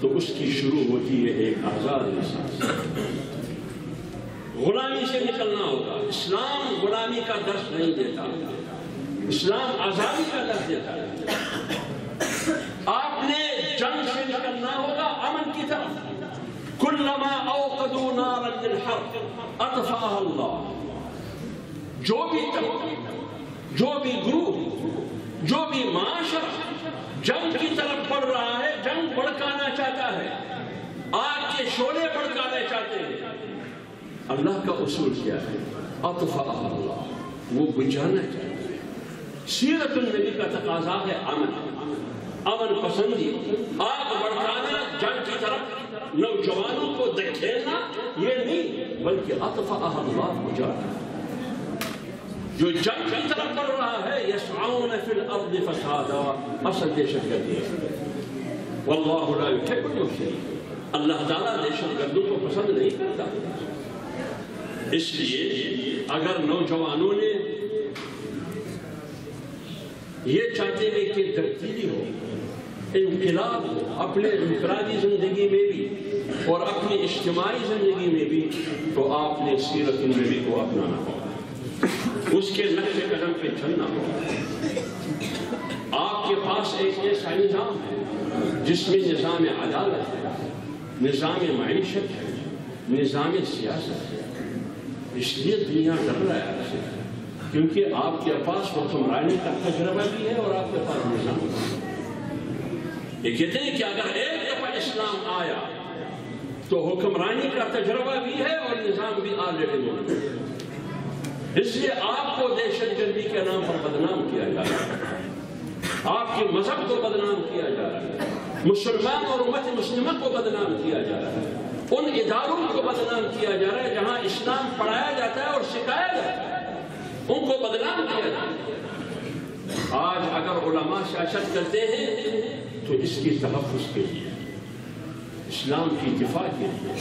تو اس کی شروع ہوتی ہے ایک آزاد انسان سے۔ غلامی سے نکلنا ہوگا۔ اسلام غلامی کا درس نہیں دیتا، اسلام آزادی کا درس دیتا ہے۔ آپ نے جنگ سے نکلنا ہوگا امن کی طرف۔ كلما اوقدوا نارا للحرب اطفاها اللہ، جو بھی طبقہ، جو بھی گروہ، جو بھی معاشرہ جنگ کی طرف بڑھ رہا ہے، جنگ بھڑکانا چاہتا ہے، آگ کے شعلے بھڑکانا چاہتے ہیں، اللہ کا اصول کیا ہے؟ اطفاها اللہ، وہ بجھانا چاہتے ہیں۔ سیرت النبی کا تقاضا ہے امن، امن پسندی، آگ بڑھکانا، جنگ کی طرف نوجوانوں کو دکھیلنا، یہ نہیں، بلکہ اطفاءها اللہ بجھانا۔ جو جنگ کی طرف بڑھ رہا ہے یسعون فی الارض فسادا، اصل دہشت گردی ہے۔ واللہ لا یحب المفسدین، اللہ تعالیٰ دہشت گردوں کو پسند نہیں کرتا۔ اس لیے اگر نوجوانوں نے یہ چاہتے ہیں کہ تبدیلی ہو، انقلاب ہو، اپنے انفرادی زندگی میں بھی اور اپنی اجتماعی زندگی میں بھی، تو آپ نے سیرت النبی کو اپنانا ہوگا، اس کے نقش قدم پہ چلنا ہوگا۔ آپ کے پاس ایک ایسا نظام ہے جس میں نظام عدالت ہے، نظام معیشت ہے، نظام سیاست ہے۔ اس لیے دنیا ڈر رہا ہے آپ سے، کیونکہ آپ کے پاس حکمرانی کا تجربہ بھی ہے اور آپ کے پاس نظام ہے۔ یہ کہتے ہیں کہ اگر ایک دفعہ اسلام آیا تو حکمرانی کا تجربہ بھی ہے اور نظام بھی آلریڈی موجود ہے۔ اس لیے آپ کو دہشت گردی کے نام پر بدنام کیا جا رہا ہے، آپ کے مذہب کو بدنام کیا جا رہا ہے، مسلمان اور امت مسلمہ کو بدنام کیا جا رہا ہے، ان اداروں کو بدنام کیا جا رہا ہے جہاں اسلام پڑھایا جاتا ہے اور سکھایا جاتا ہے، ان کو بدنام کیا جاتا ہے۔ آج اگر علماء سیاست کرتے ہیں تو اس کی تحفظ کے لیے، اسلام کی دفاع کے لیے،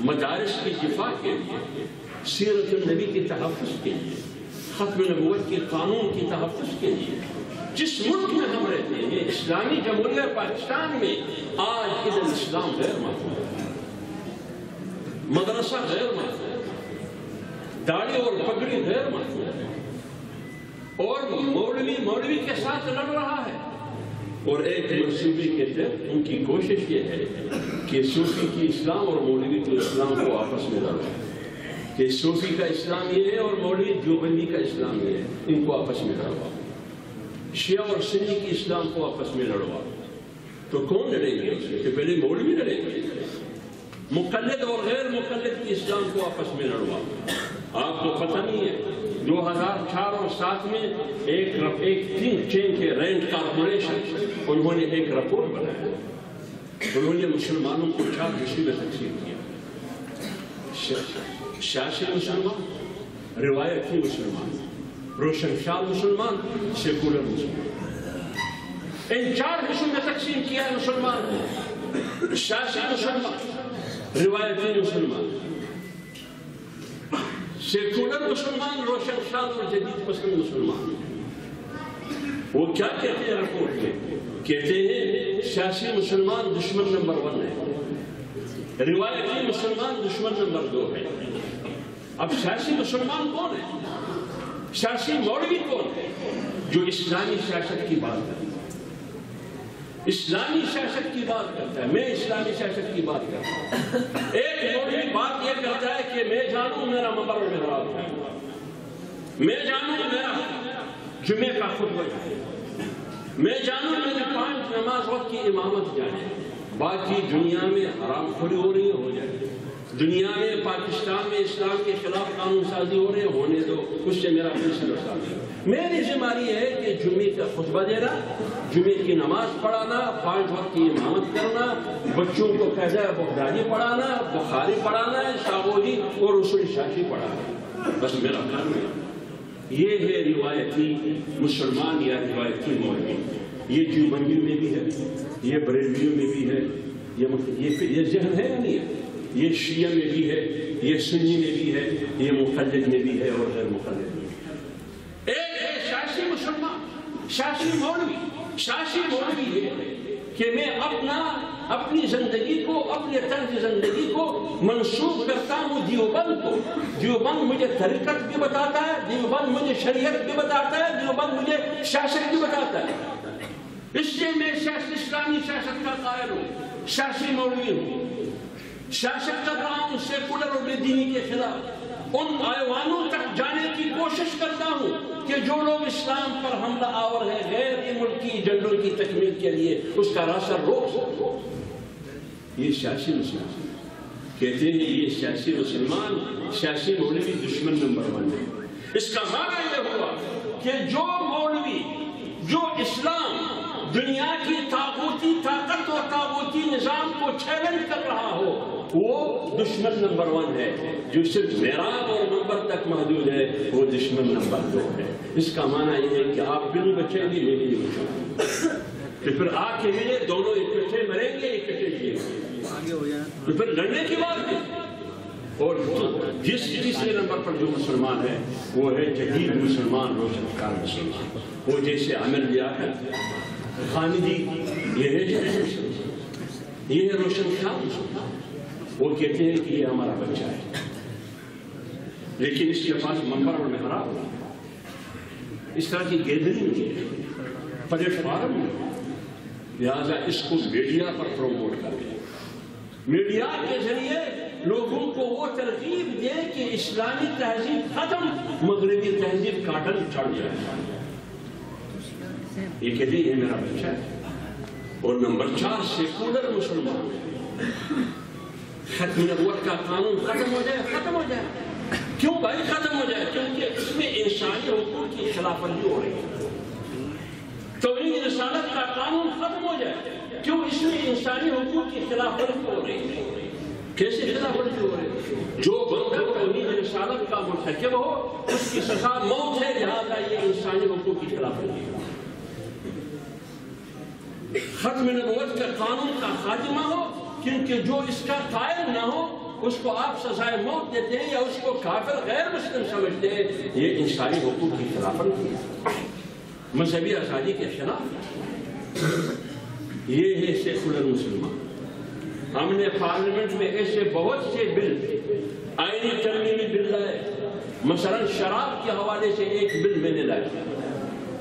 مدارس کی دفاع کے لیے، سیرت النبی کی تحفظ کے لیے، ختم نبوت کے قانون کی تحفظ کے لیے، جس ملک میں ہم رہتے ہیں اسلامی جمہوریہ پاکستان میں، آج ادھر اسلام غیر محفوظ ہے، مدرسہ غیر محفوظ ہے، داڑھی اور پگڑی غیر مقبول ہے، اور مولوی کے ساتھ لڑ رہا ہے، اور ایک منصوبے کے تحت ان کی کوشش یہ ہے کہ صوفی کی اسلام اور مولوی کے اسلام کو آپس میں لڑائے، کہ صوفی کا اسلام یہ ہے اور مولوی دیوبندی کا اسلام یہ ہے، ان کو آپس میں لڑوا، شیعہ اور سنی کی اسلام کو آپس میں لڑوا۔ تو کون لڑیں گے اس سے؟ کہ پہلے مولوی لڑیں گے، مقلد اور غیر مقلد کی اسلام کو آپس میں لڑوا۔ آپ کو پتہ نہیں ہے 2004 اور 2007 میں ایک تھنک ٹینک ہے رینڈ کارپوریشن، انہوں نے ایک رپورٹ بنایا، انہوں نے مسلمانوں کو 4 حصوں میں تقسیم کیا، سیاسی مسلمان، روایتی مسلمان، روشن خیال مسلمان، سیکولر مسلمان، ان 4 حصوں میں تقسیم کیا ہے مسلمان، سیاسی مسلمان، روایتی مسلمان، سیکولر مسلمان، روشن خیال اور جدید پسند مسلمان۔ وہ کیا کہتے ہیں رپورٹ میں؟ کہتے ہیں سیاسی مسلمان دشمن نمبر 1 ہے، روایتی مسلمان دشمن نمبر 2 ہے۔ اب سیاسی مسلمان کون ہے؟ سیاسی مولوی کون ہے؟ جو اسلامی سیاست کی بات کرتا ہے، اسلامی سیاست کی بات کرتا ہے، میں اسلامی سیاست کی بات کرتا ہوں۔ ایک مولوی بات یہ کرتا ہے کہ میں جانوں میرا مقر و محراب ہے، میں جانوں میرا جمعے کا خطبہ جانے، میں جانوں میرے 5 نماز وقت کی امامت جانے، باقی دنیا میں حرام خوری ہو رہی ہو جائے، دنیا میں پاکستان میں اسلام کے خلاف قانون سازی ہو رہے ہونے دو، اس سے میرا کوئی سلسلہ نہیں۔ میری ذمہ داری ہے کہ جمعے کا خطبہ دینا، جمعے کی نماز پڑھانا، 5 وقت کی امامت کرنا، بچوں کو قاعدہ بغدادی پڑھانا، بخاری پڑھانا، شاغوری اور اصول شاشی پڑھانا، بس میرا کام ہے۔ یہ ہے روایتی مسلمان یا روایتی مولوی، یہ دیوبندیوں میں بھی ہے، یہ بریلویوں میں بھی ہے، یہ ذہن ہے یا نہیں ہے؟ یہ شیعہ میں بھی ہے، یہ سنی میں بھی ہے، یہ مقلد میں بھی ہے اور غیر مقلد میں بھی ہے۔ ایک ہے سیاسی مسلمان، سیاسی مولوی یہ ہے کہ میں اپنی زندگی کو، اپنے طرز زندگی کو منسوخ کرتا ہوں دیوبند کو۔ دیوبند مجھے طریقت بھی بتاتا ہے، دیوبند مجھے شریعت بھی بتاتا ہے، دیوبند مجھے سیاست بھی بتاتا ہے، اس سے میں اسلامی سیاست کا قائل ہوں، سیاسی مولوی ہوں، سیاست کر رہا ہوں سیکولر اور بے دینی کے خلاف، ان ایوانوں تک جانے کی کوشش کرتا ہوں کہ جو لوگ اسلام پر حملہ آور ہیں غیر ملکی ایجنڈوں کی تکمیل کے لیے اس کا راستہ روک سکو۔ یہ سیاسی مسلمان کہتے ہیں، یہ سیاسی مسلمان، سیاسی مولوی دشمن نمبر 1 ہے۔ اس کا معنی یہ ہوا کہ جو مولوی، جو اسلام دنیا کی طاغوتی طاقت اور طاغوتی نظام کو چیلنج کر رہا ہو، وہ دشمن نمبر 1 ہے۔ جو صرف معراج اور منبر تک محدود ہے، وہ دشمن نمبر 2 ہے۔ اس کا معنی یہ ہے کہ آپ بھی نہیں بچیں گے، میں بھی نہیں بچوں گا، کہ پھر آ کے ملے دونوں اکٹھے مریں گے، اکٹھے جیئیں گے، تو پھر لڑنے کی بات نہیں۔ اور جس تیسرے نمبر پر جو مسلمان ہے وہ ہے جدید مسلمان، روشن خیال مسلمان، وہ جیسے عامر لیاقت خانجی، یہ ہے جدید مسلمان، یہ ہے روشن خیال مسلمان۔ وہ کہتے ہیں کہ یہ ہمارا بچہ ہے، لیکن اس کے پاس منبر اور محراب نہیں، اس طرح کی گیدرنگ نہیں ہے، پلیٹ فارم نہیں، لہذا اس کو میڈیا پر پروموٹ کریں، میڈیا کے ذریعے لوگوں کو وہ ترغیب دے کہ اسلامی تہذیب ختم، مغربی تہذیب کاٹن چڑھ جائے۔ یہ کہتے ہیں یہ میرا بچہ ہے۔ اور نمبر 4 سیکولر مسلمان ہے، ختم نبوت کا قانون ختم ہو جائے، ختم ہو جائے۔ کیوں بھائی ختم ہو جائے؟ کیونکہ اس میں انسانی حقوق کی خلاف ورزی ہو رہی ہے۔ توحید رسالت کا قانون ختم ہو جائے، کیوں؟ اس میں انسانی حقوق کی خلاف ورزی ہو رہی ہے۔ کیسے خلاف ورزی ہو رہی ہے؟ جو بندہ توحید رسالت کا مرتکب ہو اس کی سزا موت ہے، لہذا یہ انسانی حقوق کی خلاف ورزی ہے۔ ختم نبوت کے قانون کا خاتمہ ہو، کیونکہ جو اس کا قائل نہ ہو اس کو آپ سزائے موت دیتے ہیں یا اس کو کافر غیر مسلم سمجھتے ہیں، یہ انسانی حقوق کی خلاف ورزی ہے، مذہبی آزادی کے خلاف۔ یہ ہے سیکولر مسلمان۔ ہم نے پارلیمنٹ میں ایسے بہت سے بل، آئینی ترمیمی بل لائے، مثلا شراب کے حوالے سے ایک بل میں نے لایا،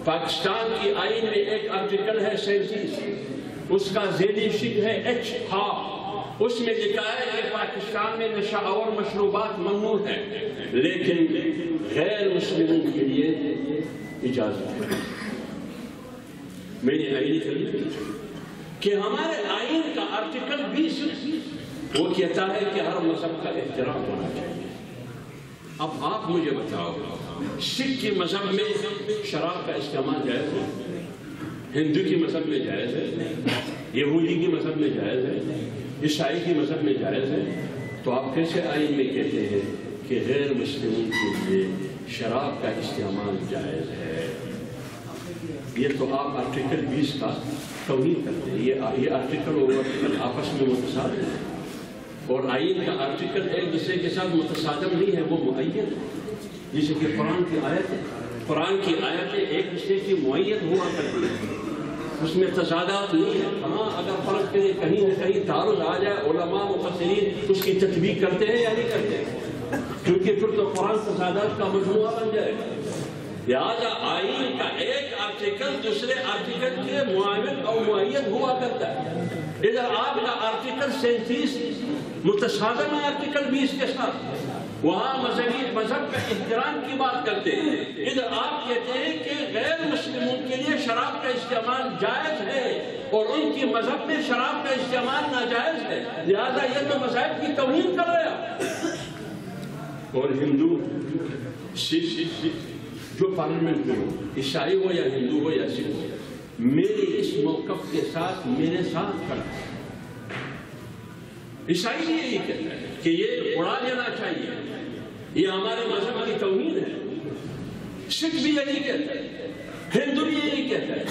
پاکستان کی آئین میں ایک آرٹیکل ہے 37، اس کا ذیلی شق ہے H ہاف، اس میں لکھا ہے کہ پاکستان میں نشہ آور مشروبات ممنوع ہے، لیکن غیر مسلموں کے لیے اجازت ہے۔ میں نے آئینی ترمیم کہ ہمارے آئین کا آرٹیکل 20 وہ کہتا ہے کہ ہر مذہب کا احترام ہونا چاہیے۔ اب آپ مجھے بتاؤ، سکھ کے مذہب میں شراب کا استعمال جائز ہے، ہندو کی مذہب میں جائز ہے، یہودی کی مذہب میں جائز ہے، عیسائی کی مذہب میں جائز ہے، تو آپ کیسے آئین میں کہتے ہیں کہ غیر مسلموں کے لیے شراب کا استعمال جائز ہے؟ یہ تو آپ آرٹیکل 20 کا توہین کرتے ہیں۔ یہ آرٹیکل اور آرٹیکل آپس میں متصادم ہے، اور آئین کا آرٹیکل ایک دوسرے کے ساتھ متصادم نہیں ہے، وہ معین ہے، جیسے کہ قرآن کی آیت ہے۔ قرآن کی آیتیں ایک دوسرے کی معین ہوا کرتی ہیں، اس میں تضادات نہیں ہے۔ ہاں اگر فرض کریں کہیں نہ کہیں تعارض آ جائے، علماء مفسرین اس کی تطبیق کرتے ہیں یا نہیں کرتے، کیونکہ پھر تو قرآن تضادات کا مجموعہ بن جائے گا۔ لہٰذا آئین کا ایک آرٹیکل دوسرے آرٹیکل کے معاون اور معین ہوا کرتا ہے۔ ادھر آپ کا آرٹیکل 37 متصادم ہے آرٹیکل 20 کے ساتھ، وہاں مذہب کا احترام کی بات کرتے ہیں، ادھر آپ کہتے ہیں کہ غیر مسلموں کے لیے شراب کا استعمال جائز ہے اور ان کی مذہب میں شراب کا استعمال ناجائز ہے، لہذا یہ تو مذہب کی توہین کر رہے ہیں۔ اور ہندو سکھ جو پارلیمنٹ میں ہو، عیسائی ہو یا ہندو ہو یا سکھ ہو، میرے اس موقف کے ساتھ میرے ساتھ کھڑا ہے۔ عیسائی بھی یہی کہتا ہے کہ یہ اڑا لینا چاہیے، یہ ہمارے مذہب کی توہین ہے۔ سکھ بھی یہی کہتا ہے، ہندو بھی یہی کہتا ہے،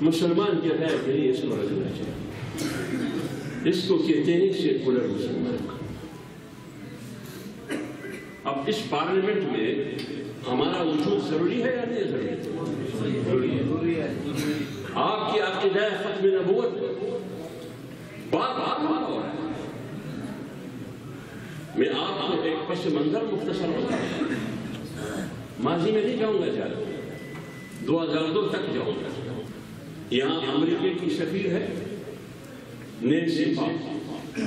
مسلمان کہتا ہے کہ اس کو رکھنا چاہیے۔ اس کو کہتے ہیں سیکولر مسلمان۔ اب اس پارلیمنٹ میں ہمارا وجود ضروری ہے یا نہیں ضروری ہے؟ آپ کی عقیدہ ختم نبوت بار بار ہو رہا ہے۔ میں آپ کو ایک پس منظر مختصر بتاؤں، ماضی میں نہیں جاؤں گا، زیادہ 2002 تک جاؤں گا۔ یہاں امریکہ کی سفیر ہے نینسی پاک،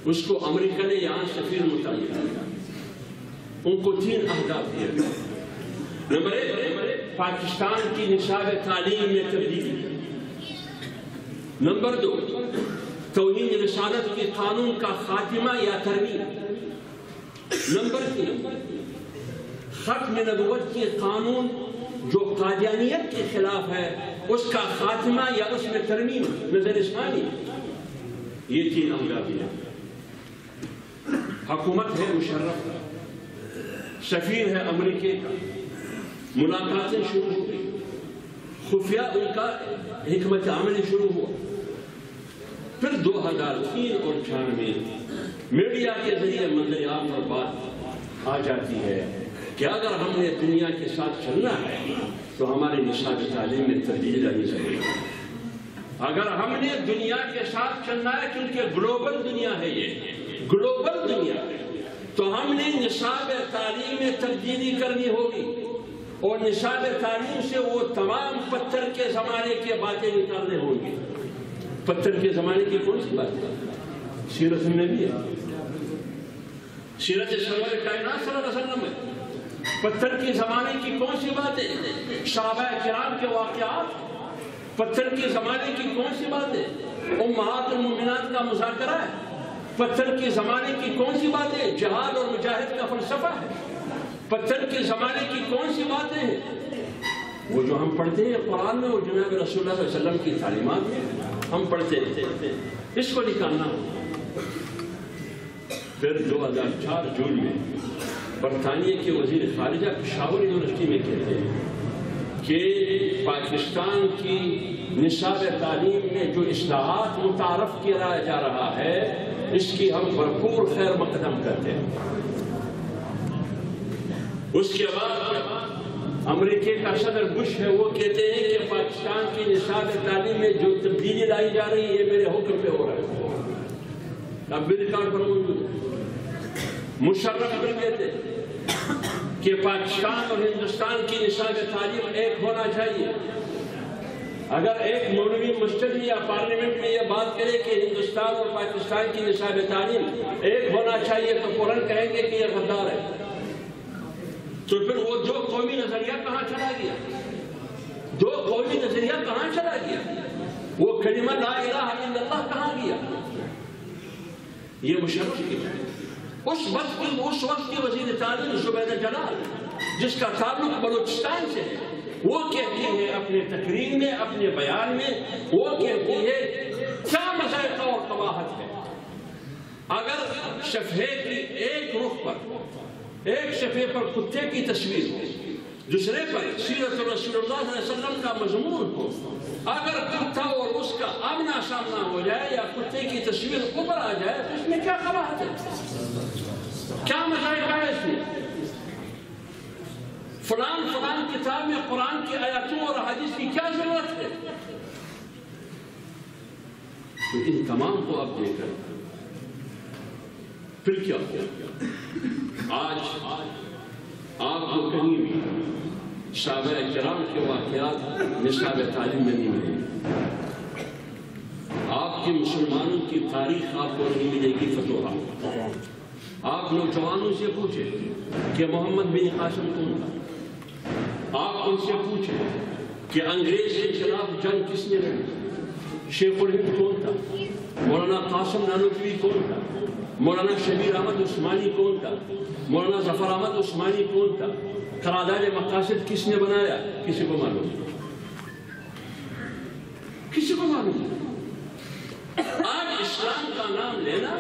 اس کو امریکہ نے یہاں سفیر متعین کیا۔ ان کو 3 اہداف دیے گئے۔ نمبر 1، پاکستان کی نصاب تعلیم میں تبدیلی۔ نمبر 2، توہین رسالت کے قانون کا خاتمہ یا ترمیم۔ نمبر 3، ختم نبوت کے قانون جو قادیانیت کے خلاف ہے اس کا خاتمہ یا اس میں ترمیم، نظر ثانی۔ یہ 3 اہداف ہیں۔ حکومت ہے مشرف کا، سفیر ہے امریکہ کا، ملاقاتیں شروع ہو گئی، خفیہ ان کا حکمت عملی شروع ہوا۔ پھر 2003 اور 4 میں میڈیا کے ذریعے منظر عام پر بات آ جاتی ہے کہ اگر ہم نے دنیا کے ساتھ چلنا ہے تو ہمارے نصاب تعلیم میں تبدیلی لانی چاہیے۔ اگر ہم نے دنیا کے ساتھ چلنا ہے، کیونکہ گلوبل دنیا ہے، یہ گلوبل دنیا ہے، تو ہم نے نصاب تعلیم میں تبدیلی کرنی ہوگی، اور نصاب تعلیم سے وہ تمام پتھر کے زمانے کے باتیں نکالنے ہوں گی۔ پتھر کے زمانے کی کون سی بات ہے؟ سیرت النبی ہے، سیرت سرور کائنات صلی اللہ علیہ وسلم ہے۔ پتھر کے زمانے کی کون سی باتیں؟ صحابہ کرام کے واقعات۔ پتھر کے زمانے کی کون سی باتیں؟ امہات المؤمنات کا مذاکرہ ہے۔ پتھر کے زمانے کی کون سی باتیں؟ جہاد اور مجاہد کا فلسفہ ہے۔ پتھر کے زمانے کی کون سی باتیں ہیں؟ وہ جو ہم پڑھتے ہیں قرآن میں، وہ جناب رسول اللہ صلی اللہ علیہ وسلم کی تعلیمات میں ہم پڑھتے ہیں، اس کو نکالنا ہو۔ پھر 2004 جون میں برطانیہ کے وزیر خارجہ پشاور یونیورسٹی میں کہتے ہیں کہ پاکستان کی نصاب تعلیم میں جو اصلاحات متعارف کیا جا رہا ہے اس کی ہم بھرپور خیر مقدم کرتے ہیں۔ اس کے بعد امریکہ کا صدر بش ہے، وہ کہتے ہیں کہ پاکستان کی نصاب تعلیم میں جو تبدیلی لائی جا رہی ہے یہ میرے حکم پہ ہو رہا ہے، اب بھی ریکارڈ پر موجود ہے۔ مشرف بھی کہتے ہیں کہ پاکستان اور ہندوستان کی نصاب تعلیم ایک ہونا چاہیے. اگر ایک مولوی مسجد میں یا پارلیمنٹ میں یہ بات کرے کہ ہندوستان اور پاکستان کی نصاب تعلیم ایک ہونا چاہیے تو فوراً کہیں گے کہ یہ غدار ہے. تو پھر وہ جو قومی نظریہ کہاں چلا گیا؟ جو قومی نظریہ کہاں چلا گیا؟ وہ کلمہ لا الہ الا اللہ کہاں گیا؟ یہ مشرف کی اس وقت کی وزیر تعلیم زبیدہ جلال جس کا تعلق بلوچستان سے ہے، وہ کہتی ہے اپنے تقریر میں، اپنے بیان میں، وہ کہتی ہے کیا مذائقہ اور قباحت ہے اگر صفحے کی ایک رخ پر، ایک صفحے پر کتے کی تصویر ہو، دوسرے پر سیرت رسول اللہ صلی اللہ علیہ وسلم کا مضمون ہو. اگر کتا اور اس کا آمنا سامنا ہو جائے یا کتے کی تصویر اوپر آ جائے تو اس میں کیا قباحت ہے؟ کیا مذائقہ ہے اس میں؟ فلان کتاب میں قرآن کی آیاتوں اور حدیث کی کیا ضرورت ہے؟ تو ان تمام کو آپ دیکھ کر پھر کیا آج آپ کو کہیں بھی صحابہ کرام کے واقعات نصاب تعلیم میں نہیں ملے. آپ کے مسلمانوں کی تاریخ آپ کو نہیں ملے گی فتوحات. آپ نوجوانوں سے پوچھیں کہ محمد بن قاسم کون تھا، آپ ان سے پوچھیں کہ انگریز کے خلاف جنگ کس نے لڑی، شیخ الہند کون تھا، مولانا قاسم نانوتوی کون تھا، مولانا شبیر احمد عثمانی کون تھا، مولانا ظفر احمد عثمانی کون تھا، قرارداد مقاصد کس نے بنایا؟ کسی کو معلوم نہیں، کسی کو معلوم نہیں. آج اسلام کا نام لینا،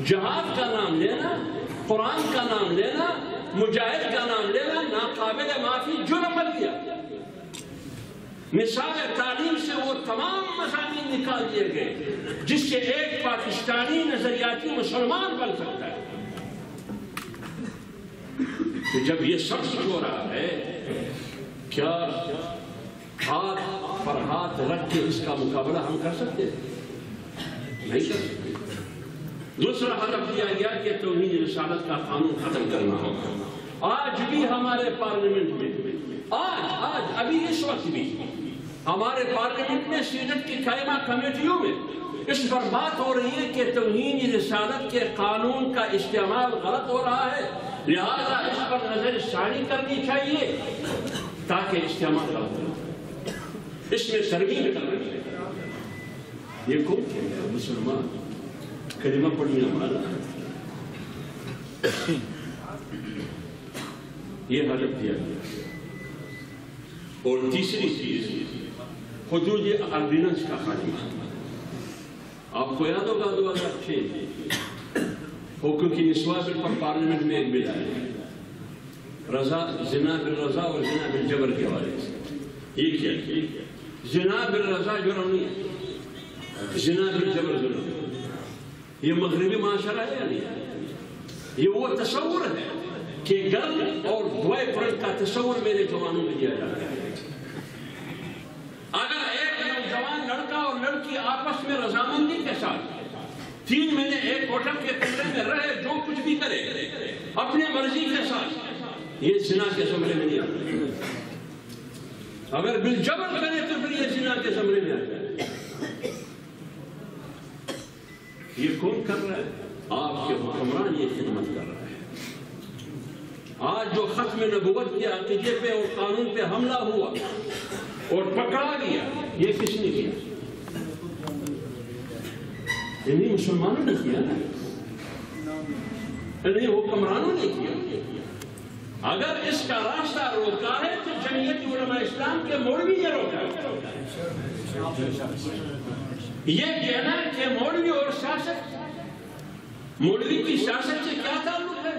جہاد کا نام لینا، قرآن کا نام لینا، مجاہد کا نام لینا ناقابل معافی جرم بن گیا. نصاب تعلیم سے وہ تمام مضامین نکال دیے گئے جس سے ایک پاکستانی نظریاتی مسلمان بن سکتا ہے. تو جب یہ سب ہو رہا ہے، کیا ہاتھ پر ہاتھ رکھ کے اس کا مقابلہ ہم کر سکتے ہیں؟ نہیں کر سکتے. دوسرا ہدف دیا گیا کہ توحید رسالت کا قانون ختم کرنا ہوگا. آج بھی ہمارے پارلیمنٹ میں، آج ابھی اس وقت بھی ہمارے پارلیمنٹ میں سینٹ کی قائمہ کمیٹیوں میں اس پر بات ہو رہی ہے کہ توہین رسالت کے قانون کا استعمال غلط ہو رہا ہے، لہذا اس پر نظر ثانی کرنی چاہیے تاکہ استعمال غلط ہو، اس میں ترمیم کرنا چاہیے. یہ کون کہتا ہے؟ مسلمان کلمہ پڑھنے والا. یہ ہدف دیا گیا. اور تیسری چیز حدود آرڈیننس کا خاتمہ. آپ کو یاد ہوگا 2006 حقوق کی نسواں بل پر پارلیمنٹ میں ایک بل آیا، زنا بالرضا اور زنا بالجبر کے حوالے سے. یہ کیا؟ زنا بالرضا جرم نہیں ہے، زنا بالجبر جرم ہے. یہ مغربی معاشرہ ہے یا نہیں؟ یہ وہ تصور ہے کہ گرل اور بوائے فرینڈ کا تصور میرے جوانوں میں دیا جاتا ہے. اگر ایک نوجوان لڑکا اور لڑکی آپس میں رضامندی کے ساتھ 3 مہینے ایک ہوٹل کے کمرے میں رہے، جو کچھ بھی کرے اپنے مرضی کے ساتھ، یہ زنا کے زمرے میں نہیں آتا. اگر بالجبر کرے تو پھر یہ زنا کے زمرے میں آتا ہے. یہ کون کر رہا ہے؟ آپ کے حکمران یہ خدمت کر رہا ہے. آج جو ختم نبوت کے عقیدے پہ اور قانون پہ حملہ ہوا اور پکڑا گیا، یہ کس نے کیا؟ انہیں مسلمانوں نے کیا نا، انہیں حکمرانوں نے کیا. اگر اس کا راستہ روکا ہے تو جمعیت علماء اسلام کے مولوی نے روکا ہے. یہ کہنا ہے کہ مولوی اور سیاست، مولوی کی سیاست سے کیا تعلق ہے؟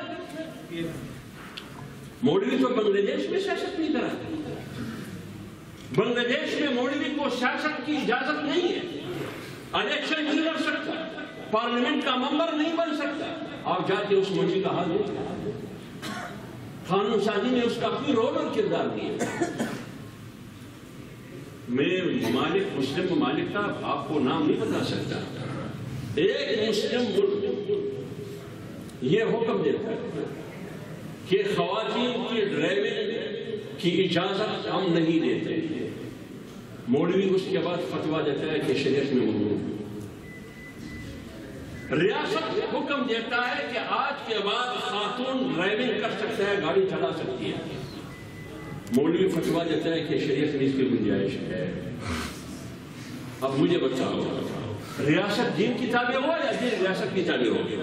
مولوی تو بنگلہ دیش میں سیاست نہیں کرا. بنگلہ دیش میں مولوی کو سیاست کی اجازت نہیں ہے، الیکشن نہیں لڑ سکتا، پارلیمنٹ کا ممبر نہیں بن سکتا. آپ جا کے اس مولوی کا حال دیکھیں، قانون سازی میں اس کا کوئی رول اور کردار نہیں ہے. میں ممالک، مسلم ممالک کا آپ کو نام نہیں بتا سکتا. ایک مسلم ملک یہ حکم دیتا ہے کہ خواتین کی ڈرائیونگ کی اجازت ہم نہیں دیتے، مولوی اس کے بعد فتویٰ دیتا ہے کہ شریعت میں ممنوع ہے۔ ریاست حکم دیتا ہے کہ آج کے بعد خاتون ڈرائیونگ کر سکتا ہے، گاڑی چلا سکتی ہے، مولوی فتویٰ دیتا ہے کہ شریعت میں اس کی گنجائش ہے۔ اب مجھے بتاؤ، ریاست دین کی تابع ہو یا دین ریاست کی تابع ہوگی؟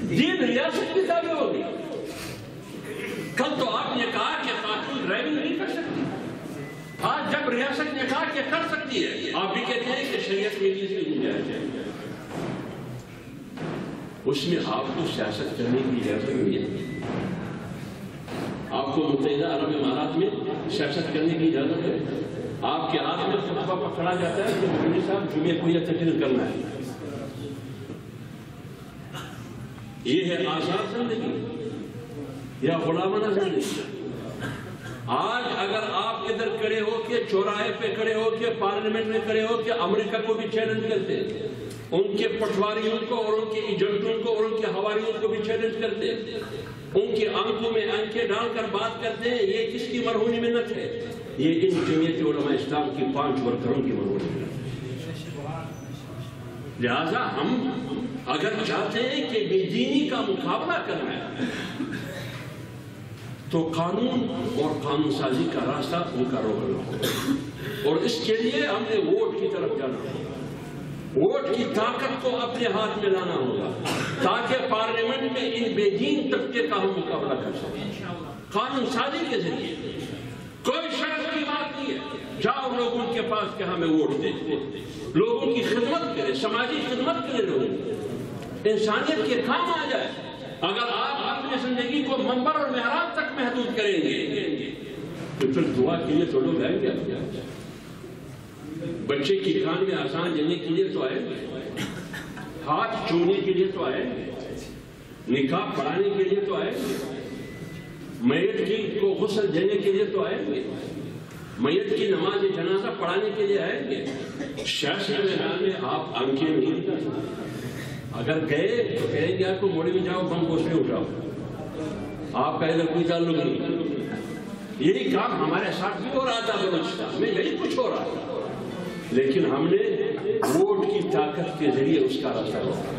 دین ریاست کی تابع ہوگی۔ کل تو آپ نے کہا کہ خاتون ڈرائیونگ نہیں کر سکتی، آج جب ریاست نے کہا کہ کر سکتی ہے، آپ بھی کہتے ہیں کہ شریعت میں اس کی گنجائش ہے۔ اس میں آپ کو سیاست کرنے کی اجازت نہیں ہے؟ آپ کو متحدہ عرب امارات میں سیاست کرنے کی اجازت ہے؟ آپ کے ہاتھ میں خطبہ پکڑا جاتا ہے کہ مولوی صاحب جمعے کو یہ تقریر کرنا ہے، یہ ہے آزاد زندگی یا غلامانہ زندگی؟ آج اگر آپ ادھر کھڑے ہو کے چوراہے پہ کھڑے ہو کے پارلیمنٹ میں کھڑے ہو کے امریکہ کو بھی چیلنج کرتے، ان کے پٹواریوں کو اور ان کے ایجنٹوں کو اور ان کے حواریوں کو بھی چیلنج کرتے، ان کی آنکھوں میں آنکھیں ڈال کر بات کرتے ہیں، یہ کس کی مرہونی منت ہے؟ یہ ان جمعیت علماء اسلام کی 5 ورکروں کی مرہونی منت ہے۔ لہذا ہم اگر چاہتے ہیں کہ بے دینی کا مقابلہ کرنا ہے تو قانون اور قانون سازی کا راستہ ان کا روکنا ہوگا، اور اس کے لیے ہم نے ووٹ کی طرف جانا ہوگا، ووٹ کی طاقت کو اپنے ہاتھ میں لانا ہوگا تاکہ پارلیمنٹ میں ان بے دین طبقے کا ہم مقابلہ کر سکیں قانون سازی کے ذریعے۔ کوئی شرط کی بات نہیں ہے، جاؤ لوگوں کے پاس کہ ہمیں ووٹ دے، لوگوں کی خدمت کرے، سماجی خدمت کرے، لوگوں انسانیت کے کام آ جائے۔ اگر آپ اپنی زندگی کو منبر اور محراب تک محدود کریں گے تو پھر دعا کے لیے تو لوگ آئیں گے، بچے کی کان میں آسان دینے کے لیے تو آئیں گے، ہاتھ چھونے کے لیے تو آئیں گے، نکاح پڑھانے کے لیے تو آئیں گے، میت کو غسل دینے کے لیے تو آئیں گے، میت کی نماز جنازہ پڑھانے کے لیے آئیں گے۔ سیاسی میدان میں آپ آنکھیں نہیں دکھا سکتے، اگر گئے تو کہیں گے آپ کو موڑی میں جاؤ، بم گوشت میں اٹھاؤ، آپ کا ادھر کوئی تعلق نہیں۔ یہی کام ہمارے ساتھ بھی ہو رہا تھا بلوچستان میں، یہی کچھ ہو رہا تھا، لیکن ہم نے ووٹ کی طاقت کے ذریعے اس کا راستہ روکا۔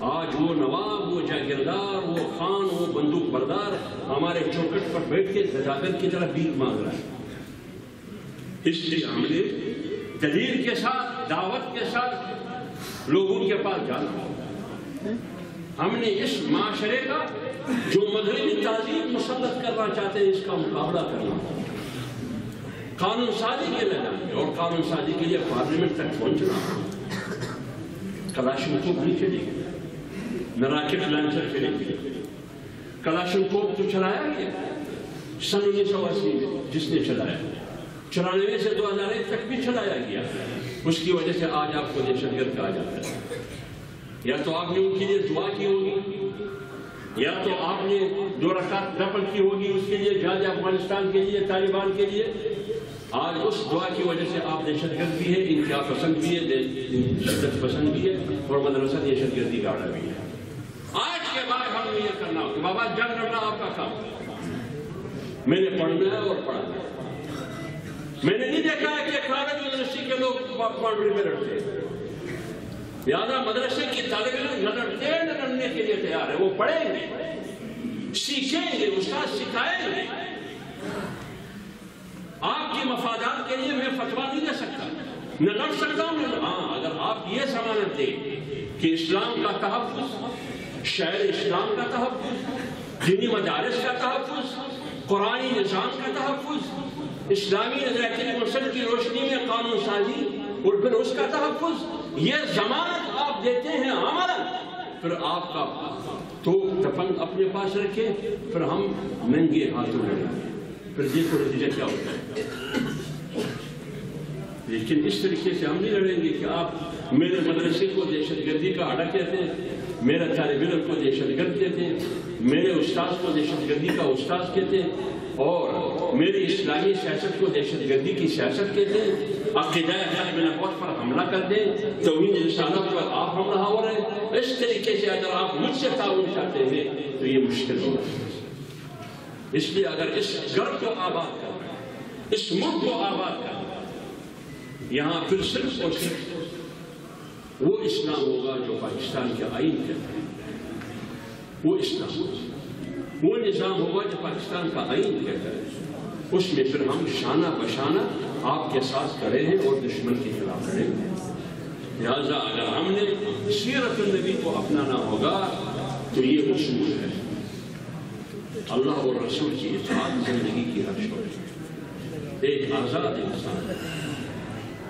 آج وہ نواب، وہ جاگیردار، وہ خان، وہ بندوق بردار ہمارے چوکٹ پر بیٹھ کے گداگر کی طرح بھیک مانگ رہا ہے۔ اس لیے ہم نے دلیل کے ساتھ، دعوت کے ساتھ لوگوں کے پاس جانا، ہم نے اس معاشرے کا جو مغربی تہذیب مسلط کرنا چاہتے ہیں اس کا مقابلہ کرنا، قانون سازی کے میدان میں، اور قانون سازی کے لیے پارلیمنٹ تک پہنچنا۔ کلاشنکوف نہیں چلے گی، نہ راکٹ لانچر چلے گی۔ کلاشنکوف تو چلایا گیا سن 1980 میں، جس نے چلایا 94 سے 2001 تک بھی چلایا گیا، اس کی وجہ سے آج آپ کو دہشت گرد کہا جاتا ہے۔ یا تو آپ نے ان کے لیے دعا کی ہوگی، یا تو آپ نے 2 رکعت نفل کی ہوگی اس کے لیے، جہاد افغانستان کے لیے، طالبان کے لیے۔ آج اس دعا کی وجہ سے آپ دہشت گرد بھی ہے، انتہا پسند بھی ہے، شدت پسند بھی ہے، اور مدرسہ دہشت گردی کا آڑا بھی ہے۔ آج کے بعد ہم نے یہ کرنا ہو کہ بابا جنگ لڑنا آپ کا کام، میں نے پڑھنا ہے اور پڑھنا ہے۔ میں نے نہیں دیکھا ہے کہ کالج یونیورسٹی کے لوگ باؤنڈری میں لڑتے ہیں، لہٰذا مدرسے کی طالب علم نہ لڑتے ہیں، نہ لڑنے کے لیے تیار ہے، وہ پڑھیں گے، سیکھیں گے، استاد سکھائیں گے۔ آپ کی مفادات کے لیے میں فتویٰ نہیں دے سکتا، نہ لڑ سکتا ہوں۔ ہاں، اگر آپ یہ ضمانت دیں کہ اسلام کا تحفظ، شہر اسلام کا تحفظ، دینی مدارس کا تحفظ، قرآنی نظام کا تحفظ، اسلامی نظریات مسلم کی روشنی میں قانون سازی اور پھر اس کا تحفظ، یہ ضمانت آپ دیتے ہیں عملاً، پھر آپ کا تو تپنگ اپنے پاس رکھیں، پھر ہم ننگے ہاتھوں لڑیں، پھر دیکھو نتیجہ کیا ہوتا ہے۔ لیکن اس طریقے سے ہم نہیں لڑیں گے کہ آپ میرے مدرسے کو دہشت گردی کا اڈا کہتے ہیں، میرا طالب علم کو دہشت گرد کہتے ہیں، میرے استاذ کو دہشت گردی کا استاذ کہتے ہیں، اور میری اسلامی سیاست کو دہشت گردی کی سیاست کہتے ہیں، عقیدہ ختم نبوت پر حملہ کر دیں، توہین رسالت پر آپ حملہ ہو رہے ہیں۔ اس طریقے سے اگر آپ مجھ سے تعاون چاہتے ہیں تو یہ مشکل ہوگا. اس لیے اگر اس گھر کو آباد کرنا، اس ملک کو آباد کرنا، یہاں پھر صرف اور صرف وہ اسلام ہوگا جو پاکستان کے آئین کہتا ہے. وہ اسلام ہوگا، وہ نظام ہوگا جو پاکستان کا آئین کہتا ہے. اس میں پھر ہم شانہ بشانہ آپ کے ساتھ کھڑے ہیں اور دشمن کے خلاف کھڑے ہیں. لہذا اگر ہم نے سیرت النبی کو اپنانا ہوگا تو یہ اصول ہے. اللہ اور رسول کی اطاعت زندگی کی ہر شعبے میں. ایک آزاد انسان،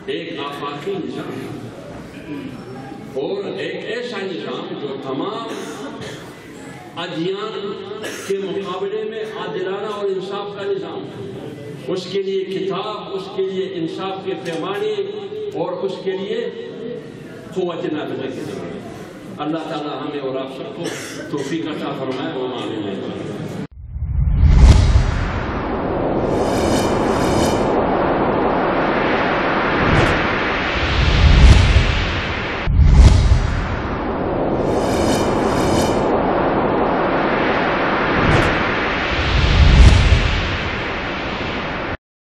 ایک آفاقی نظام اور ایک ایسا نظام جو تمام ادیان کے مقابلے میں عادلانہ اور انصاف کا نظام ہے. اس کے لیے کتاب، اس کے لیے انصاف کے پیمانے اور اس کے لیے قوت نافذہ کی ضرورت ہے. اللہ تعالی ہمیں اور آپ سب کو توفیق عطا فرمائے.